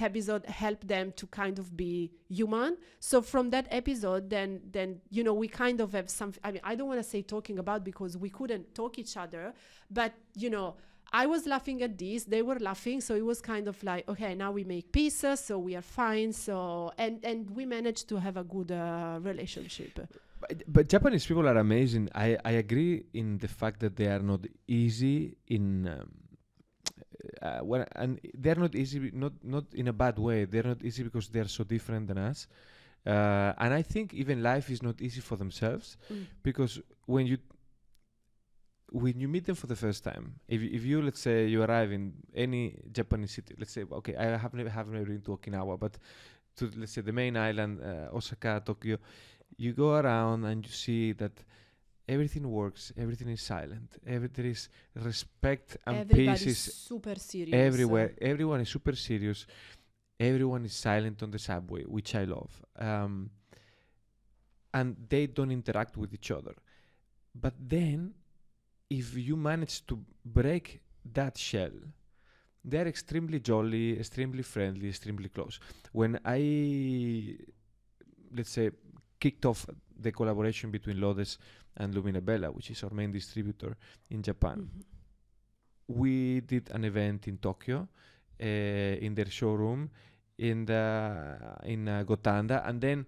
episode helped them to kind of be human. So from that episode, then we kind of have some, I mean, I don't want to say talking about, because we couldn't talk each other, but, I was laughing at this, they were laughing, so it was kind of like, okay, now we make pieces, so we are fine. So and we managed to have a good relationship. But Japanese people are amazing. I agree in the fact that they are not easy in and they're not easy, not in a bad way. They're not easy because they're so different than us. And I think even life is not easy for themselves, because when you meet them for the first time, if you let's say you arrive in any Japanese city, let's say, okay, I have never been to Okinawa, but to, let's say, the main island, Osaka, Tokyo, you go around and you see that everything works, everything is silent, there is respect and Everybody's peace is super serious everywhere. Everyone is super serious. Everyone is silent on the subway, which I love. And they don't interact with each other. But then, if you manage to break that shell, they're extremely jolly, extremely friendly, extremely close. When I, let's say, kicked off the collaboration between Lodes and Luminabella, which is our main distributor in Japan, we did an event in Tokyo, in their showroom, in Gotanda, and then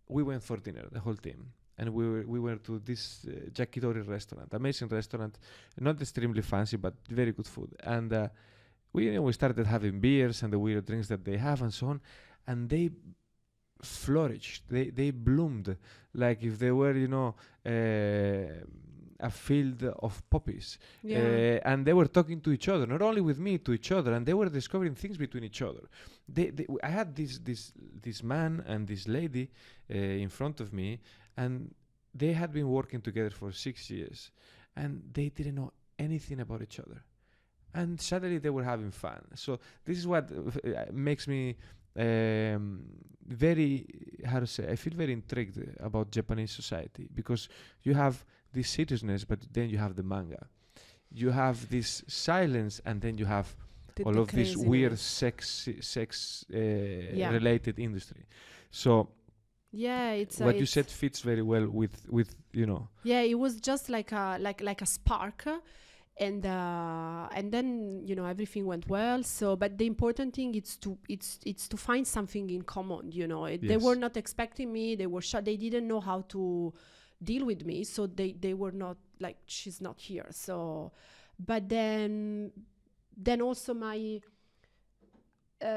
we went for dinner, the whole team. And we went to this Yakitori restaurant, amazing restaurant, not extremely fancy, but very good food. And we started having beers and the weird drinks that they have and so on. And they flourished. They bloomed like if they were, a field of poppies. And they were talking to each other, not only with me, to each other, and they were discovering things between each other. I had this man and this lady in front of me, and they had been working together for 6 years, and they didn't know anything about each other. And suddenly they were having fun. So this is what makes me very, I feel very intrigued about Japanese society, because you have this seriousness, but then you have the manga. You have this silence, and then you have all of this weird sex related industry. So it's what you said fits very well with Yeah, it was just like a spark, and then everything went well. So, but the important thing is to find something in common. They were not expecting me. They were they didn't know how to deal with me, so they were not like, she's not here. So, but then also my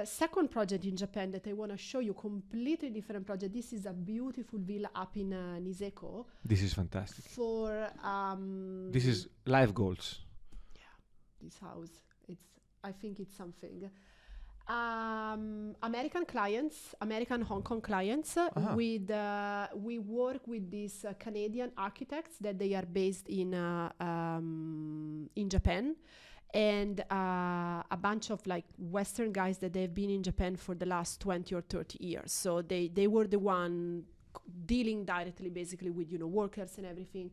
second project in Japan that I want to show you, completely different project. This is a beautiful villa up in Niseko. This is fantastic. This is life goals. Yeah, this house. I think it's something. American clients, American Hong Kong clients. We work with these Canadian architects that they are based in Japan. And a bunch of like Western guys that they've been in Japan for the last 20 or 30 years. So they were the one dealing directly basically with, workers and everything.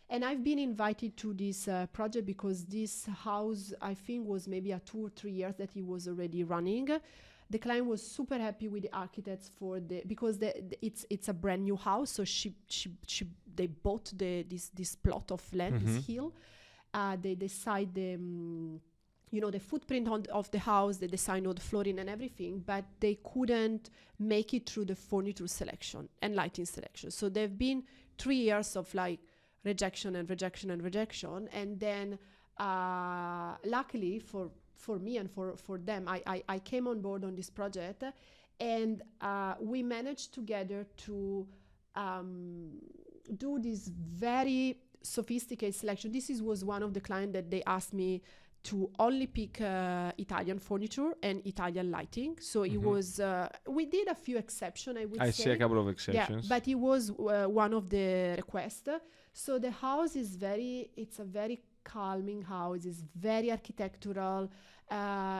And I've been invited to this project because this house, I think, was maybe 2 or 3 years that he was already running. The client was super happy with the architects because it's a brand new house. So they bought this plot of land, this hill. They decide the footprint of the house, the design of the flooring and everything, but they couldn't make it through the furniture selection and lighting selection. So they've been 3 years of like rejection and rejection and rejection. And then luckily for me and for them, I came on board on this project, and we managed together to do this very sophisticated selection. Was one of the clients that they asked me to only pick Italian furniture and Italian lighting. So it was, we did a few exceptions, I would say. I see a couple of exceptions. Yeah, but it was one of the requests. So the house is it's a very calming house. It's very architectural.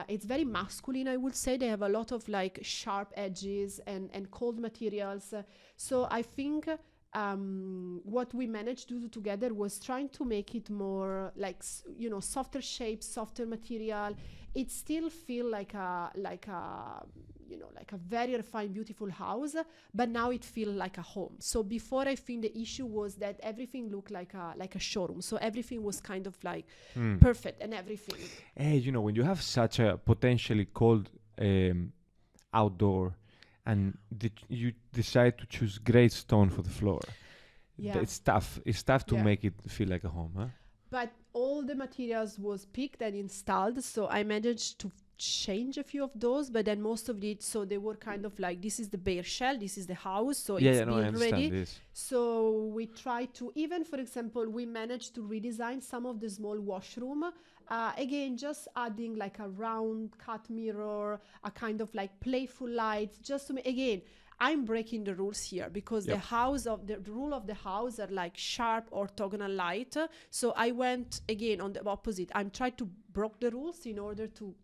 It's very masculine, I would say. They have a lot of like sharp edges and cold materials. So I think what we managed to do together was trying to make it more like softer shapes, softer material. It still feel like a very refined, beautiful house, but now it feels like a home. So before, I think the issue was that everything looked like a showroom. So everything was kind of like perfect and everything. Hey, when you have such a potentially cold outdoor, and you decide to choose gray stone for the floor. Yeah. It's tough. It's tough to make it feel like a home, huh? But all the materials was picked and installed, so I managed to change a few of those, but then most of it, so they were kind of like, this is the bare shell, this is the house, so it's built ready. This. So we try to, even for example, we managed to redesign some of the small washroom. Again, just adding like a round cut mirror, a kind of like playful lights, just to again, I'm breaking the rules here because the rule of the house are like sharp orthogonal light. So I went again on the opposite. I'm trying to break the rules in order to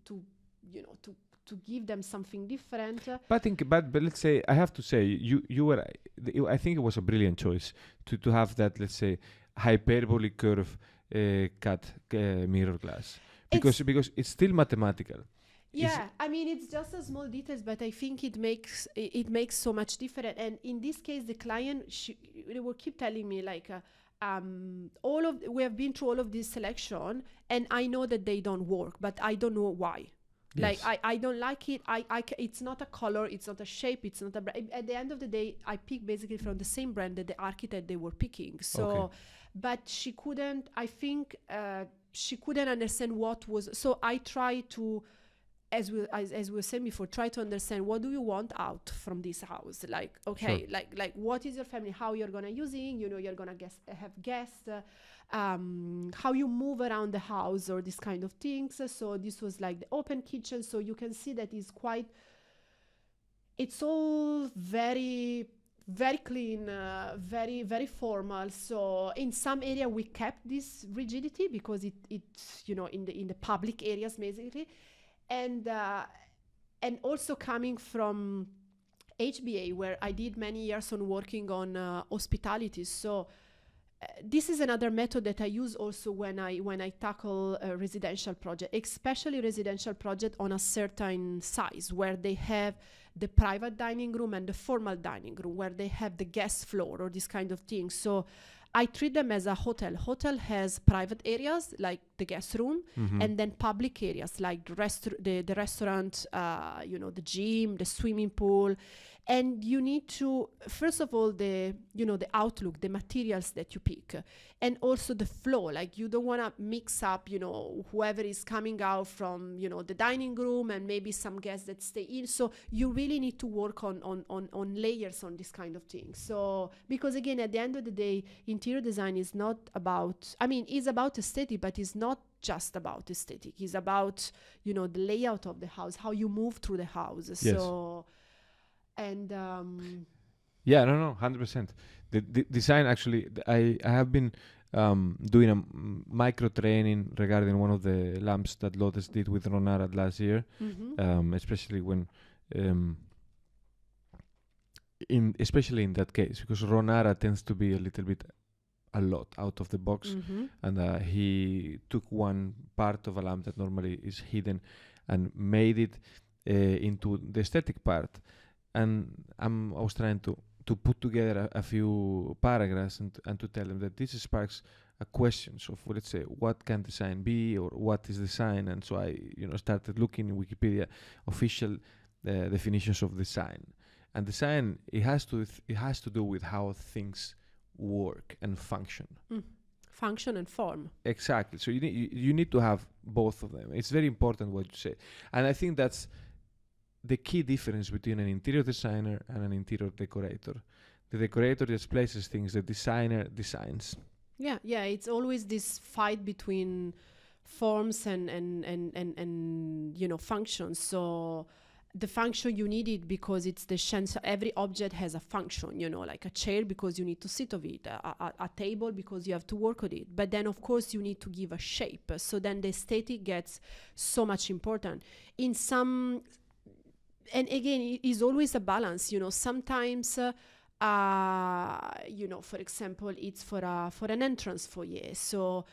give them something different. But let's say, I have to say, you were, I think it was a brilliant choice to have that, let's say, hyperbolic curve cut mirror glass, because it's still mathematical. Yeah, I mean, it's just a small details, but I think it makes so much different. And in this case, the client, they will keep telling me like, we have been through all of this selection, and I know that they don't work, but I don't know why. Yes. Like I don't like it. It's not a color, it's not a shape, it's not a brand. At the end of the day, I pick basically from the same brand that the architect they were picking. So, but she couldn't. I think she couldn't understand what was. So I try to, as we were saying before, try to understand what do you want out from this house. Like, okay, sure. like what is your family? How you're gonna using? You're gonna have guests. How you move around the house or this kind of things. So this was like the open kitchen. So you can see that it's all very, very clean, very, very formal. So in some area we kept this rigidity because it's in the public areas basically. And also coming from HBA, where I did many years on working on hospitality. So this is another method that I use also when I tackle a residential project, especially residential project on a certain size, where they have the private dining room and the formal dining room, where they have the guest floor or this kind of thing. So I treat them as a hotel. Hotel has private areas like the guest room, and then public areas like the restaurant, the gym, the swimming pool. And you need to, first of all, the outlook, the materials that you pick, and also the flow. Like you don't want to mix up, whoever is coming out from, the dining room and maybe some guests that stay in. So you really need to work on layers on this kind of thing. So, because again, at the end of the day, interior design is not about, it's about aesthetic, but it's not just about aesthetic. It's about, the layout of the house, how you move through the house. Yes. So, and 100%. The design, actually, I have been doing a micro training regarding one of the lamps that Lotus did with Ronara last year, especially when especially in that case, because Ronara tends to be a lot out of the box, and he took one part of a lamp that normally is hidden and made it into the aesthetic part. And I was trying to put together a few paragraphs and to tell them that these sparks questions of, let's say, what can design be or what is design. And so I, started looking in Wikipedia official definitions of design. And design, it has to do with how things work and function. Function and form. Exactly. So you need to have both of them. It's very important what you say. And I think that's the key difference between an interior designer and an interior decorator. The decorator just places things, the designer designs. Yeah, it's always this fight between forms and functions. So the function, you need it because it's the sense. Every object has a function, like a chair because you need to sit on it, a table because you have to work on it. But then, of course, you need to give a shape. So then the aesthetic gets so much important. In some, and again, it is always a balance. Sometimes, for example, it's for an entrance foyer. So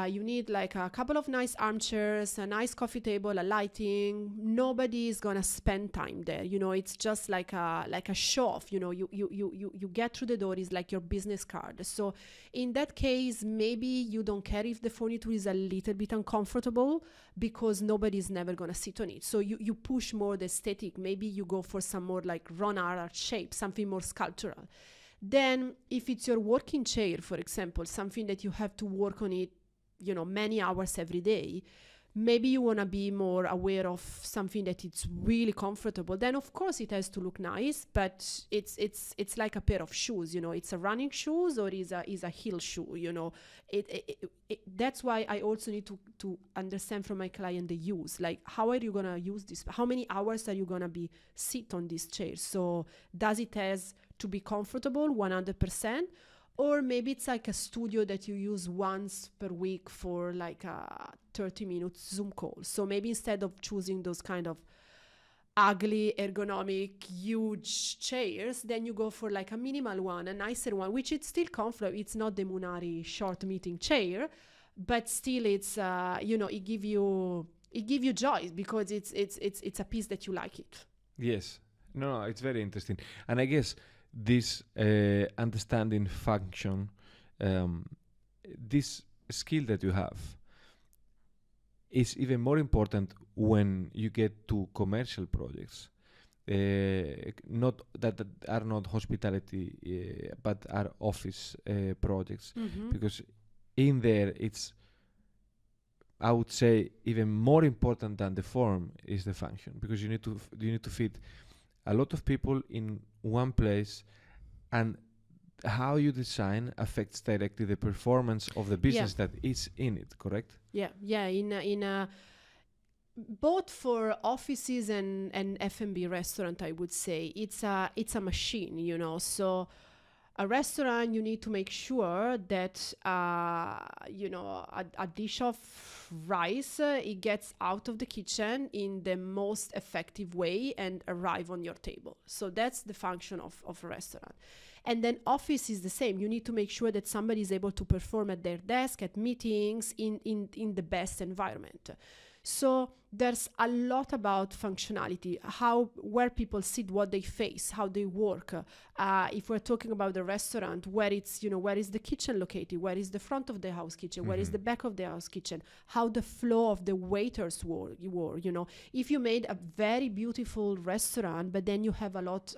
you need like a couple of nice armchairs, a nice coffee table, a lighting. Nobody is gonna spend time there. It's just like a show off. You get through the door, is like your business card. So in that case, maybe you don't care if the furniture is a little bit uncomfortable because nobody's never gonna sit on it. So you push more the aesthetic. Maybe you go for some more like Ron Arad shape, something more sculptural. Then if it's your working chair, for example, something that you have to work on it many hours every day, maybe you want to be more aware of something that it's really comfortable. Then of course it has to look nice, but it's like a pair of shoes. It's a running shoes or is a heel shoe. That's why I also need to understand from my client the use, like how are you gonna use this, how many hours are you gonna be sit on this chair. So does it has to be comfortable 100%? Or maybe it's like a studio that you use once per week for like a 30-minute Zoom call. So maybe instead of choosing those kind of ugly, ergonomic, huge chairs, then you go for like a minimal one, a nicer one, which it's still comfortable. It's not the Munari short meeting chair, but still it's, it give you joy because it's a piece that you like it. Yes. No, it's very interesting. And I guess this understanding function, this skill that you have is even more important when you get to commercial projects, not that are not hospitality, but are office projects, because in there it's, I would say, even more important than the form is the function, because you need to fit a lot of people in one place, and how you design affects directly the performance of the business that is in it, correct? Yeah. In both for offices and F&B restaurant, I would say it's a machine, So a restaurant, you need to make sure that a dish of rice it gets out of the kitchen in the most effective way and arrive on your table. So that's the function of a restaurant. And then office is the same. You need to make sure that somebody is able to perform at their desk, at meetings, in the best environment. So there's a lot about functionality, where people sit, what they face, how they work. If we're talking about the restaurant, where it's, where is the kitchen located? Where is the front of the house kitchen? Where is the back of the house kitchen? How the flow of the waiters were. If you made a very beautiful restaurant, but then you have a lot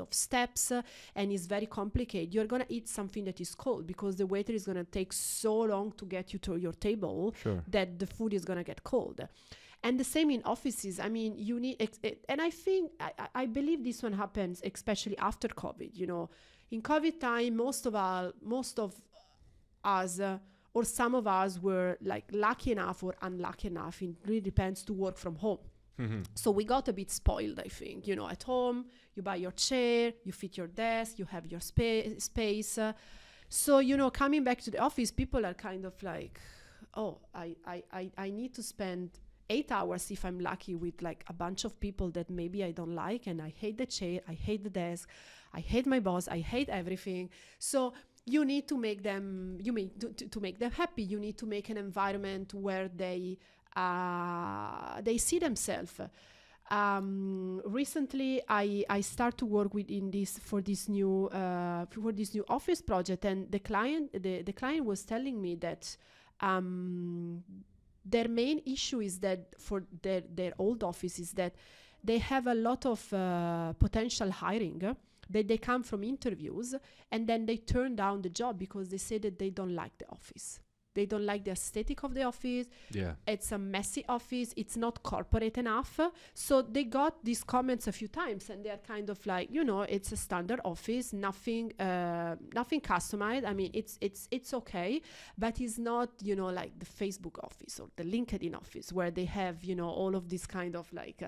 of steps and it's very complicated, you're going to eat something that is cold because the waiter is going to take so long to get you to your table that the food is going to get cold. And the same in offices. I mean, you need, and I think, I believe this one happens especially after COVID. In COVID time, most of us, or some of us were like lucky enough or unlucky enough, it really depends, to work from home. So we got a bit spoiled, I think. At home, you buy your chair, you fit your desk, you have your space. So, coming back to the office, people are kind of like, oh, I need to spend 8 hours if I'm lucky with like a bunch of people that maybe I don't like, and I hate the chair, I hate the desk, I hate my boss, I hate everything. So you need to make them, to make them happy. You need to make an environment where they see themselves. Recently I start to work for this new office project, and the client was telling me that their main issue is that for their old office is that they have a lot of potential hiring that they come from interviews, and then they turn down the job because they say that they don't like the office. They don't like the aesthetic of the office. Yeah. It's a messy office. It's not corporate enough. So they got these comments a few times, and they're kind of like, it's a standard office, nothing customized. I mean, it's okay, but it's not, like the Facebook office or the LinkedIn office where they have, all of this kind of like,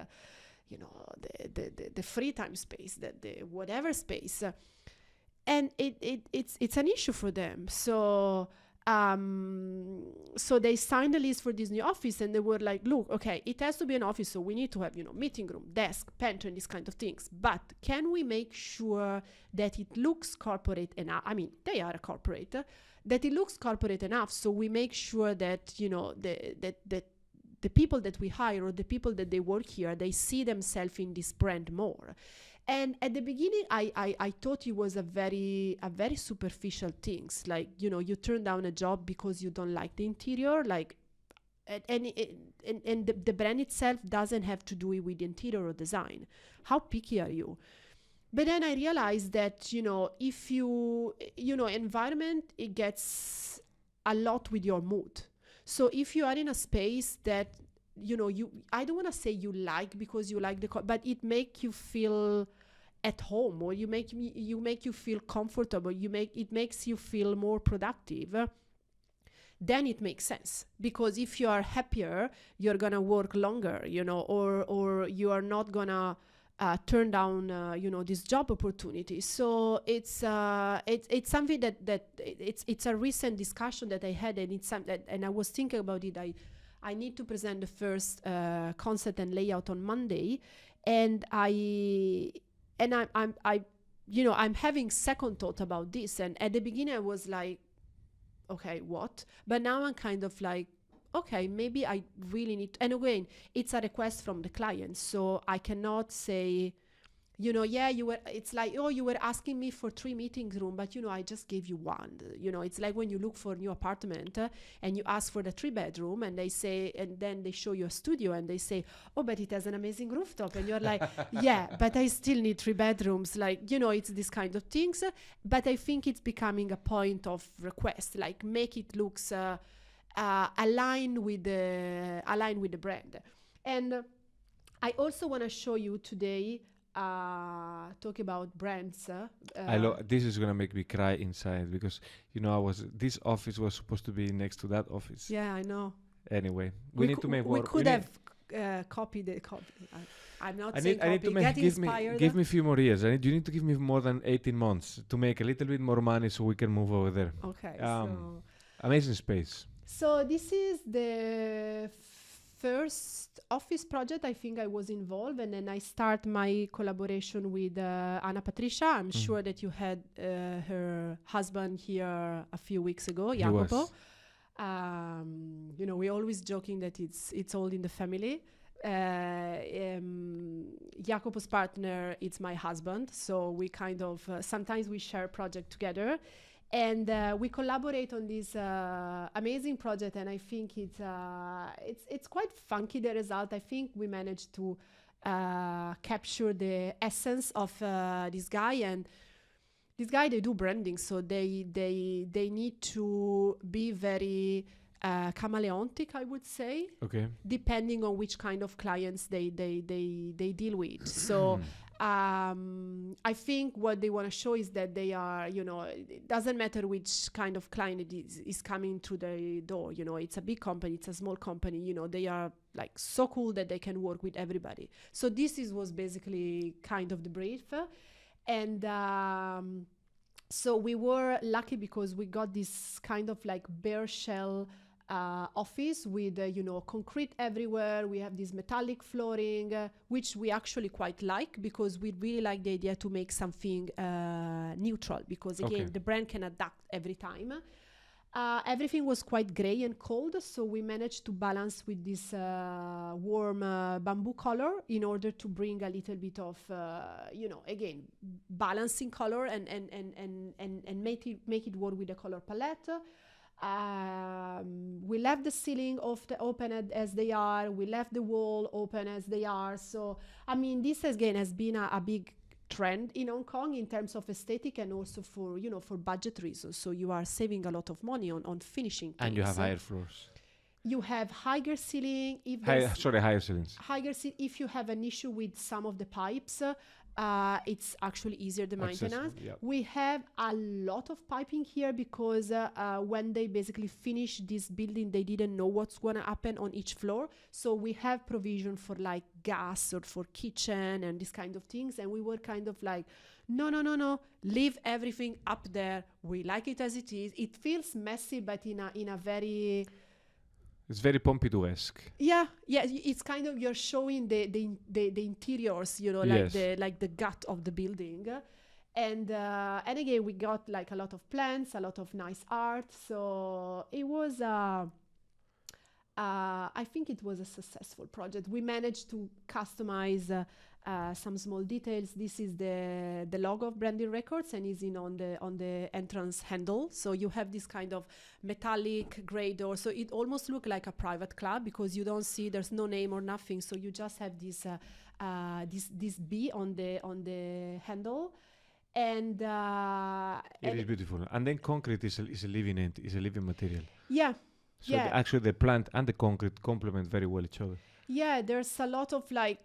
the free time space, the whatever space, and it's an issue for them. So they signed the lease for this new office, and they were like, look, okay, it has to be an office, so we need to have, meeting room, desk, pantry, and these kind of things. But can we make sure that it looks corporate enough? I mean, they are a corporate, that it looks corporate enough, so we make sure that, the people that we hire or the people that they work here, they see themselves in this brand more. And at the beginning, I thought it was a very superficial things. Like, you turn down a job because you don't like the interior, like, and the brand itself doesn't have to do it with interior or design. How picky are you? But then I realized that, if environment, it gets a lot with your mood. So if you are in a space that, I don't want to say you like because you like but it make you feel at home, or you make you feel comfortable, it makes you feel more productive, then it makes sense. Because if you are happier, you're gonna work longer, or you are not gonna turn down this job opportunity. So it's something that it's a recent discussion that I had, and it's something and I was thinking about it. I need to present the first concept and layout on Monday, and I'm having second thought about this. And at the beginning I was like, okay, what? But now I'm kind of like, okay, maybe I really need to, and again, it's a request from the client, so I cannot say, it's like, oh, you were asking me for 3 meeting room, but I just gave you one. It's like when you look for a new apartment and you ask for the 3-bedroom, and they say, and then they show you a studio and they say, oh, but it has an amazing rooftop, and you're like, yeah, but I still need 3 bedrooms. Like, it's this kind of things. But I think it's becoming a point of request, like make it looks aligned with the brand. And I also want to show you today, talk about brands. This is gonna make me cry inside, because this office was supposed to be next to that office. Yeah, I know. Anyway, we need to make we more. Could have copied the copy. I'm not saying I need copy. to Get inspired. Give me a few more years. You need to give me more than 18 months to make a little bit more money so we can move over there. Okay. Amazing space. So this is the first office project I think I was involved, and then I start my collaboration with Anna Patricia. I'm sure that you had her husband here a few weeks ago, Jacopo. We always joking that it's all in the family. Jacopo's partner, it's my husband, so we kind of sometimes we share project together. And we collaborate on this amazing project, and I think it's quite funky, the result. I think we managed to capture the essence of this guy. And this guy, they do branding, so they need to be very chameleontic, I would say. Okay. Depending on which kind of clients they deal with. So. I think what they want to show is that they are, it doesn't matter which kind of client it is coming through the door. It's a big company, it's a small company, they are like so cool that they can work with everybody. So this was basically kind of the brief. And so we were lucky because we got this kind of like bare shell office with concrete everywhere. We have this metallic flooring, which we actually quite like, because we really like the idea to make something neutral, because again, the brand can adapt every time. Everything was quite gray and cold, so we managed to balance with this warm bamboo color in order to bring a little bit of, again, balancing color and make it work with the color palette. We left the ceiling open as they are. We left the wall open as they are. So, I mean, this again has been a big trend in Hong Kong in terms of aesthetic and also for budget reasons. So you are saving a lot of money on finishing things. And you have higher floors. You have higher ceiling. Higher ceilings. If you have an issue with some of the pipes, it's actually easier the maintenance. Yep. We have a lot of piping here because when they basically finished this building, they didn't know what's going to happen on each floor. So we have provision for like gas or for kitchen and this kind of things. And we were kind of like, no, leave everything up there. We like it as it is. It feels messy, but in a very... It's very Pompidou-esque. Yeah. It's kind of, you're showing the interiors, Yes. like the gut of the building, and again we got like a lot of plants, a lot of nice art. So it was, I think it was a successful project. We managed to customize some small details. This is the logo of Branding Records and is on the entrance handle. So you have this kind of metallic gray door. So it almost looks like a private club because you don't see, there's no name or nothing. So you just have this B on the handle. And it is beautiful. And then concrete is a living material. Yeah. So actually the plant and the concrete complement very well each other. Yeah, there's a lot of like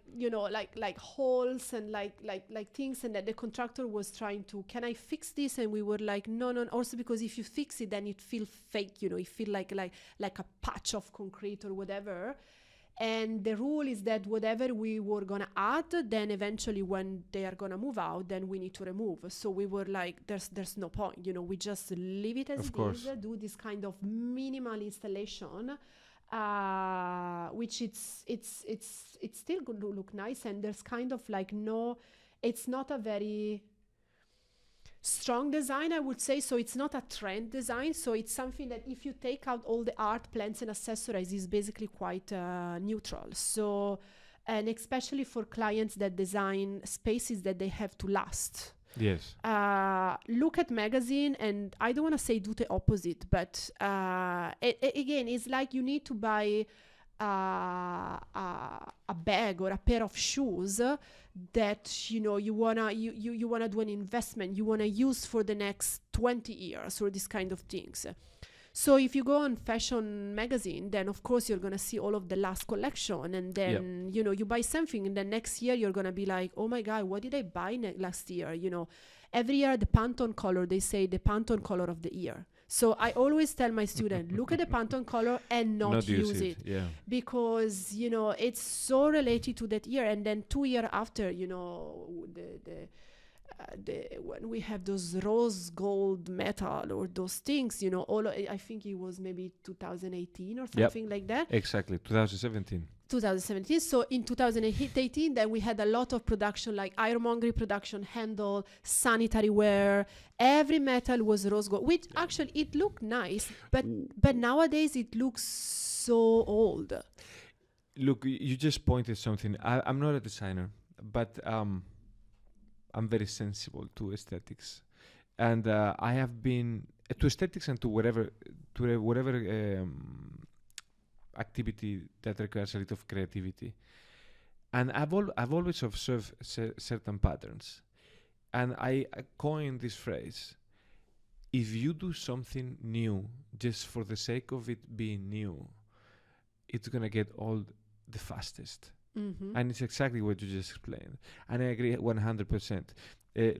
holes and like things, and that the contractor was trying to, can I fix this? And we were like, no. Also because if you fix it, then it feels fake, it feel like a patch of concrete or whatever. And the rule is that whatever we were gonna add, then eventually when they are gonna move out, then we need to remove. So we were like, there's no point, we just leave it as it is, do this kind of minimal installation. Which it's still going to look nice, and there's kind of like it's not a very strong design, I would say. So it's not a trend design. So it's something that if you take out all the art, plants and accessories, is basically quite neutral. So, and especially for clients that design spaces that they have to last. Yes. Look at magazine, and I don't want to say do the opposite, but again, it's like you need to buy a bag or a pair of shoes that you wanna do an investment, you wanna use for the next 20 years or this kind of things. So if you go on fashion magazine, then of course you're going to see all of the last collection, and then, you buy something, and then next year you're going to be like, oh my God, what did I buy last year? Every year the Pantone color, they say the Pantone color of the year. So I always tell my student, look at the Pantone color and not use it. Yeah. Because, it's so related to that year. And then 2 years after, when we have those rose gold metal or those things, I think it was maybe 2018 or something like that. Exactly, 2017. So in 2018, then we had a lot of production, like ironmongery production, handle, sanitary ware. Every metal was rose gold, which actually it looked nice, but nowadays it looks so old. Look, you just pointed something. I'm not a designer, but I'm very sensible to aesthetics, and I have been to aesthetics and to whatever activity that requires a little of creativity. And I've always observed certain patterns, and I coined this phrase: if you do something new just for the sake of it being new, it's gonna get old the fastest. Mm-hmm. And it's exactly what you just explained. And I agree 100%.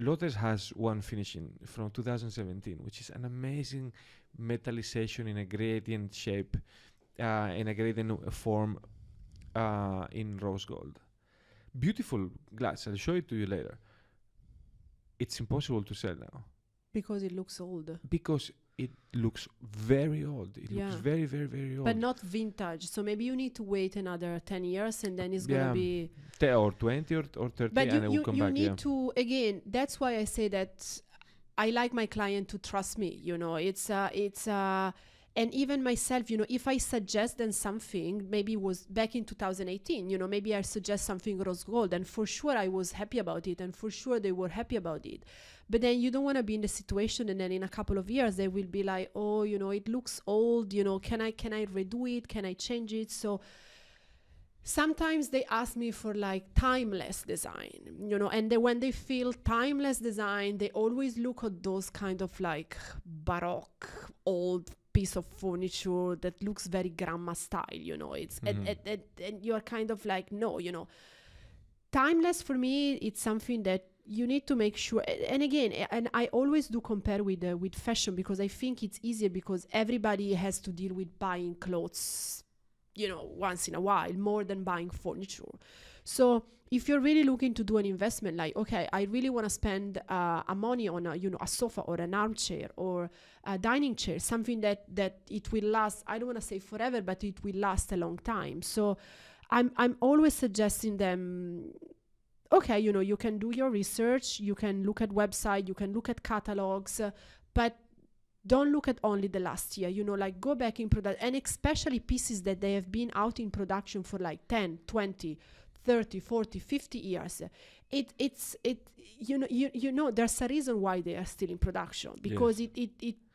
Lotus has one finishing from 2017, which is an amazing metallization in a gradient shape, in a gradient form, in rose gold. Beautiful glass. I'll show it to you later. It's impossible to sell now. Because it looks old. Because it looks very old. It looks very, very, very old. But not vintage. So maybe you need to wait another 10 years and then it's going to be... Or 20 or 30, but and it will come back. But you need to, again, that's why I say that I like my client to trust me, and even myself, if I suggest them something, maybe it was back in 2018, maybe I suggest something rose gold, and for sure I was happy about it, and for sure they were happy about it. But then you don't want to be in the situation, and then in a couple of years they will be like, oh, it looks old, can I redo it? Can I change it? So sometimes they ask me for like timeless design, and when they feel timeless design, they always look at those kind of like baroque old piece of furniture that looks very grandma style, it's and you're kind of like, no, timeless for me, it's something that you need to make sure. And again, and I always do compare with fashion, because I think it's easier, because everybody has to deal with buying clothes once in a while, more than buying furniture. So if you're really looking to do an investment, like, okay, I really want to spend a money on a sofa or an armchair or a dining chair, something that it will last, I don't want to say forever, but it will last a long time. So I'm always suggesting them, okay, you can do your research, you can look at website, you can look at catalogs, but don't look at only the last year, like go back in product, and especially pieces that they have been out in production for like 10, 20, 30, 40, 50 years. There's a reason why they are still in production, because yes,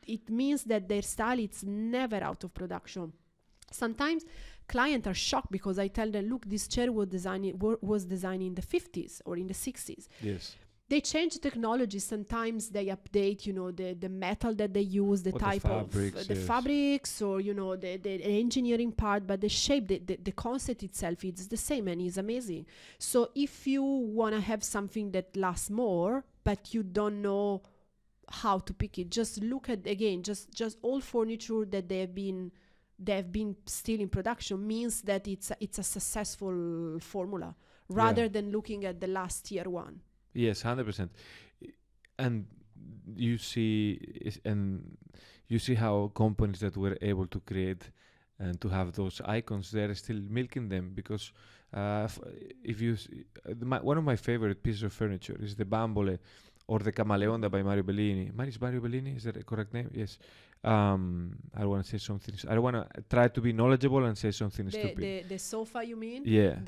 it means that their style is never out of production. Sometimes clients are shocked because I tell them, look, this chair was designed in the 50s or in the 60s. Yes. They change technology. Sometimes they update, the metal that they use, the type of the fabrics, or the engineering part, but the shape, the concept itself, it's the same, and it's amazing. So if you want to have something that lasts more, but you don't know how to pick it, just look at, again, just old furniture that they have been still in production, means that it's a successful formula, rather than looking at the last year one. Yes, 100%. And you see how companies that were able to create and to have those icons, they're still milking them, because if you one of my favorite pieces of furniture is the Bambole or the Camaleonda by Mario Bellini. Mario Bellini, is that the correct name? Yes. I don't want to say something. I don't want to try to be knowledgeable and say something stupid. The sofa, you mean? Yeah.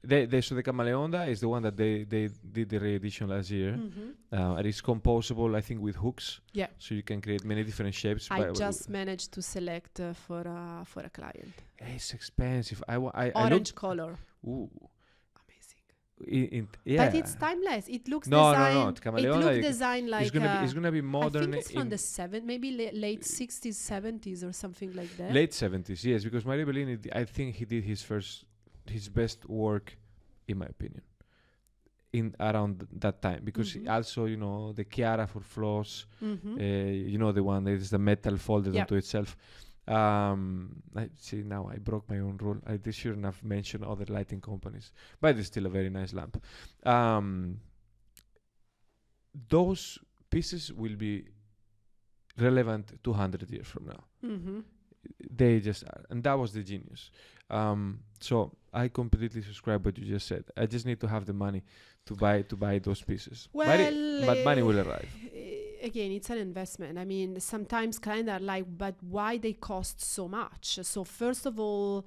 So the Camaleonda is the one that they did the re-edition last year. Mm-hmm. And it's composable, I think, with hooks. Yeah. So you can create many different shapes. I just managed to select for a client. It's expensive. Orange color. Ooh. Amazing. But it's timeless. It looks No. It looks designed like it's gonna be modern. I think it's from the maybe late 60s, 70s or something like that. Late 70s, yes, because Mario Bellini, I think he did his best work, in my opinion, in around that time, because also the Chiara for floors, the one that is the metal folded onto itself. I see, now I broke my own rule. I shouldn't have mentioned other lighting companies, but it's still a very nice lamp. Those pieces will be relevant 200 years from now. They just are, and that was the genius. So I completely subscribe what you just said. I just need to have the money to buy those pieces. But money will arrive. Again, it's an investment. I mean, sometimes clients are like, but why they cost so much? So first of all,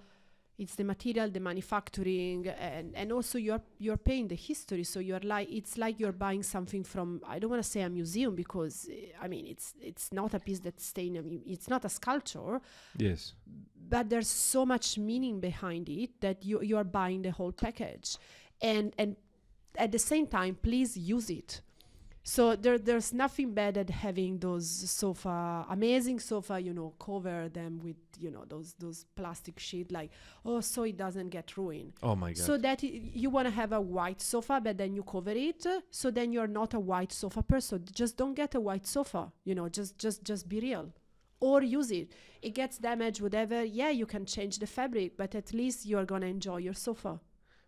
it's the material, the manufacturing, and also you're paying the history. So it's like you're buying something from, I don't want to say a museum, because I mean it's not a piece that's staying. It's not a sculpture. Yes. But there's so much meaning behind it that you are buying the whole package, and at the same time, please use it. So there's nothing bad at having those amazing sofa, cover them with, those plastic sheet, like, so it doesn't get ruined. Oh my God. So that you want to have a white sofa, but then you cover it. So then you're not a white sofa person. Just don't get a white sofa, just be real. Or use it. It gets damaged, whatever. Yeah, you can change the fabric, but at least you're going to enjoy your sofa.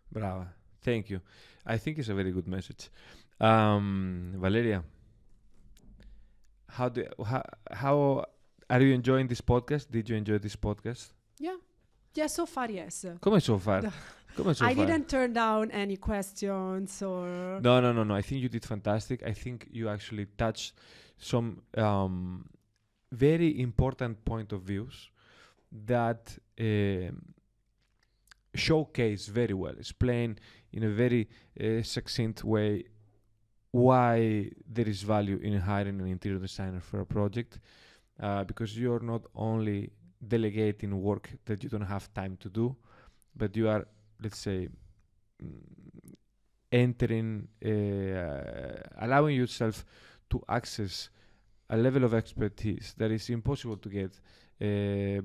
Brava. Thank you. I think it's a very good message. Valeria, how are you enjoying this podcast? Did you enjoy this podcast? Yeah, so far, yes. Come so far? Come on, so I far. didn't turn down any questions or. No. I think you did fantastic. I think you actually touched some very important point of views that showcase very well, explain in a very succinct way why there is value in hiring an interior designer for a project, because you're not only delegating work that you don't have time to do, but you are, let's say, entering, allowing yourself to access a level of expertise that is impossible to get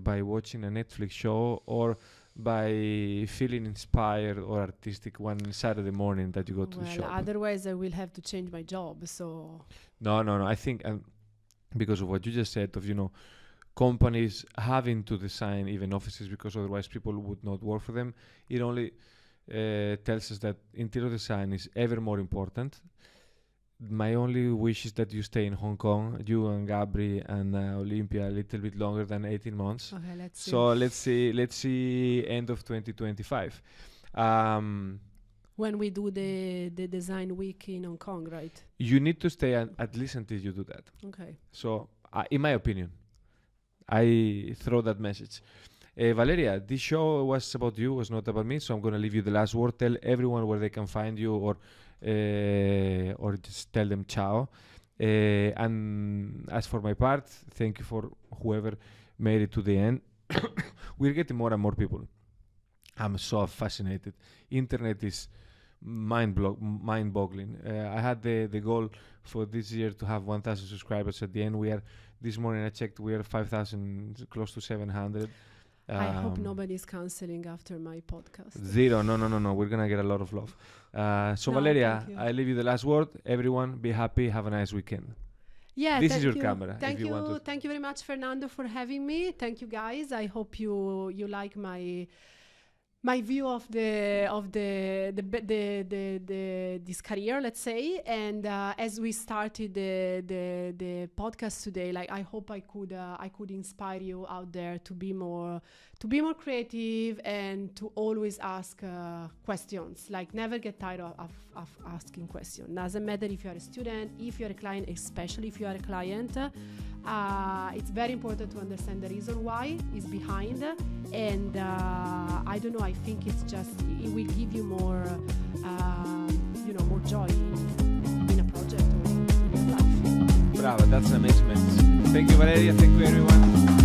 by watching a Netflix show or by feeling inspired or artistic one Saturday morning that you go to the shop. Otherwise I will have to change my job. So No. I think because of what you just said of, companies having to design even offices because otherwise people would not work for them, it only tells us that interior design is ever more important. My only wish is that you stay in Hong Kong, you and Gabri and Olympia, a little bit longer than 18 months. okay, let's see. So let's see end of 2025. When we do the design week in Hong Kong, right? You need to stay at least until you do that. Okay. So, in my opinion, I throw that message. Valeria, this show was about you, was not about me, so I'm going to leave you the last word. Tell everyone where they can find you, or just tell them ciao. And as for my part, thank you for whoever made it to the end. We're getting more and more people. I'm so fascinated. Internet is mind-boggling. I had the goal for this year to have 1,000 subscribers. At the end, this morning I checked, we are 5,000, close to 700. I hope nobody's canceling after my podcast. Zero. No. We're going to get a lot of love. So Valeria, I leave you the last word. Everyone, be happy. Have a nice weekend. Yeah, this is your camera. Thank you. Thank you very much, Fernando, for having me. Thank you, guys. I hope you like my view of this career, let's say. And as we started the podcast today, like I hope I could inspire you out there to be more creative and to always ask questions. Like never get tired of asking questions. Doesn't matter if you are a student, if you are a client, especially if you are a client. It's very important to understand the reason why is behind, and I don't know. I think it will give you more, more joy in a project or in life. Bravo, that's an amazing message. Thank you, Valeria. Thank you, everyone.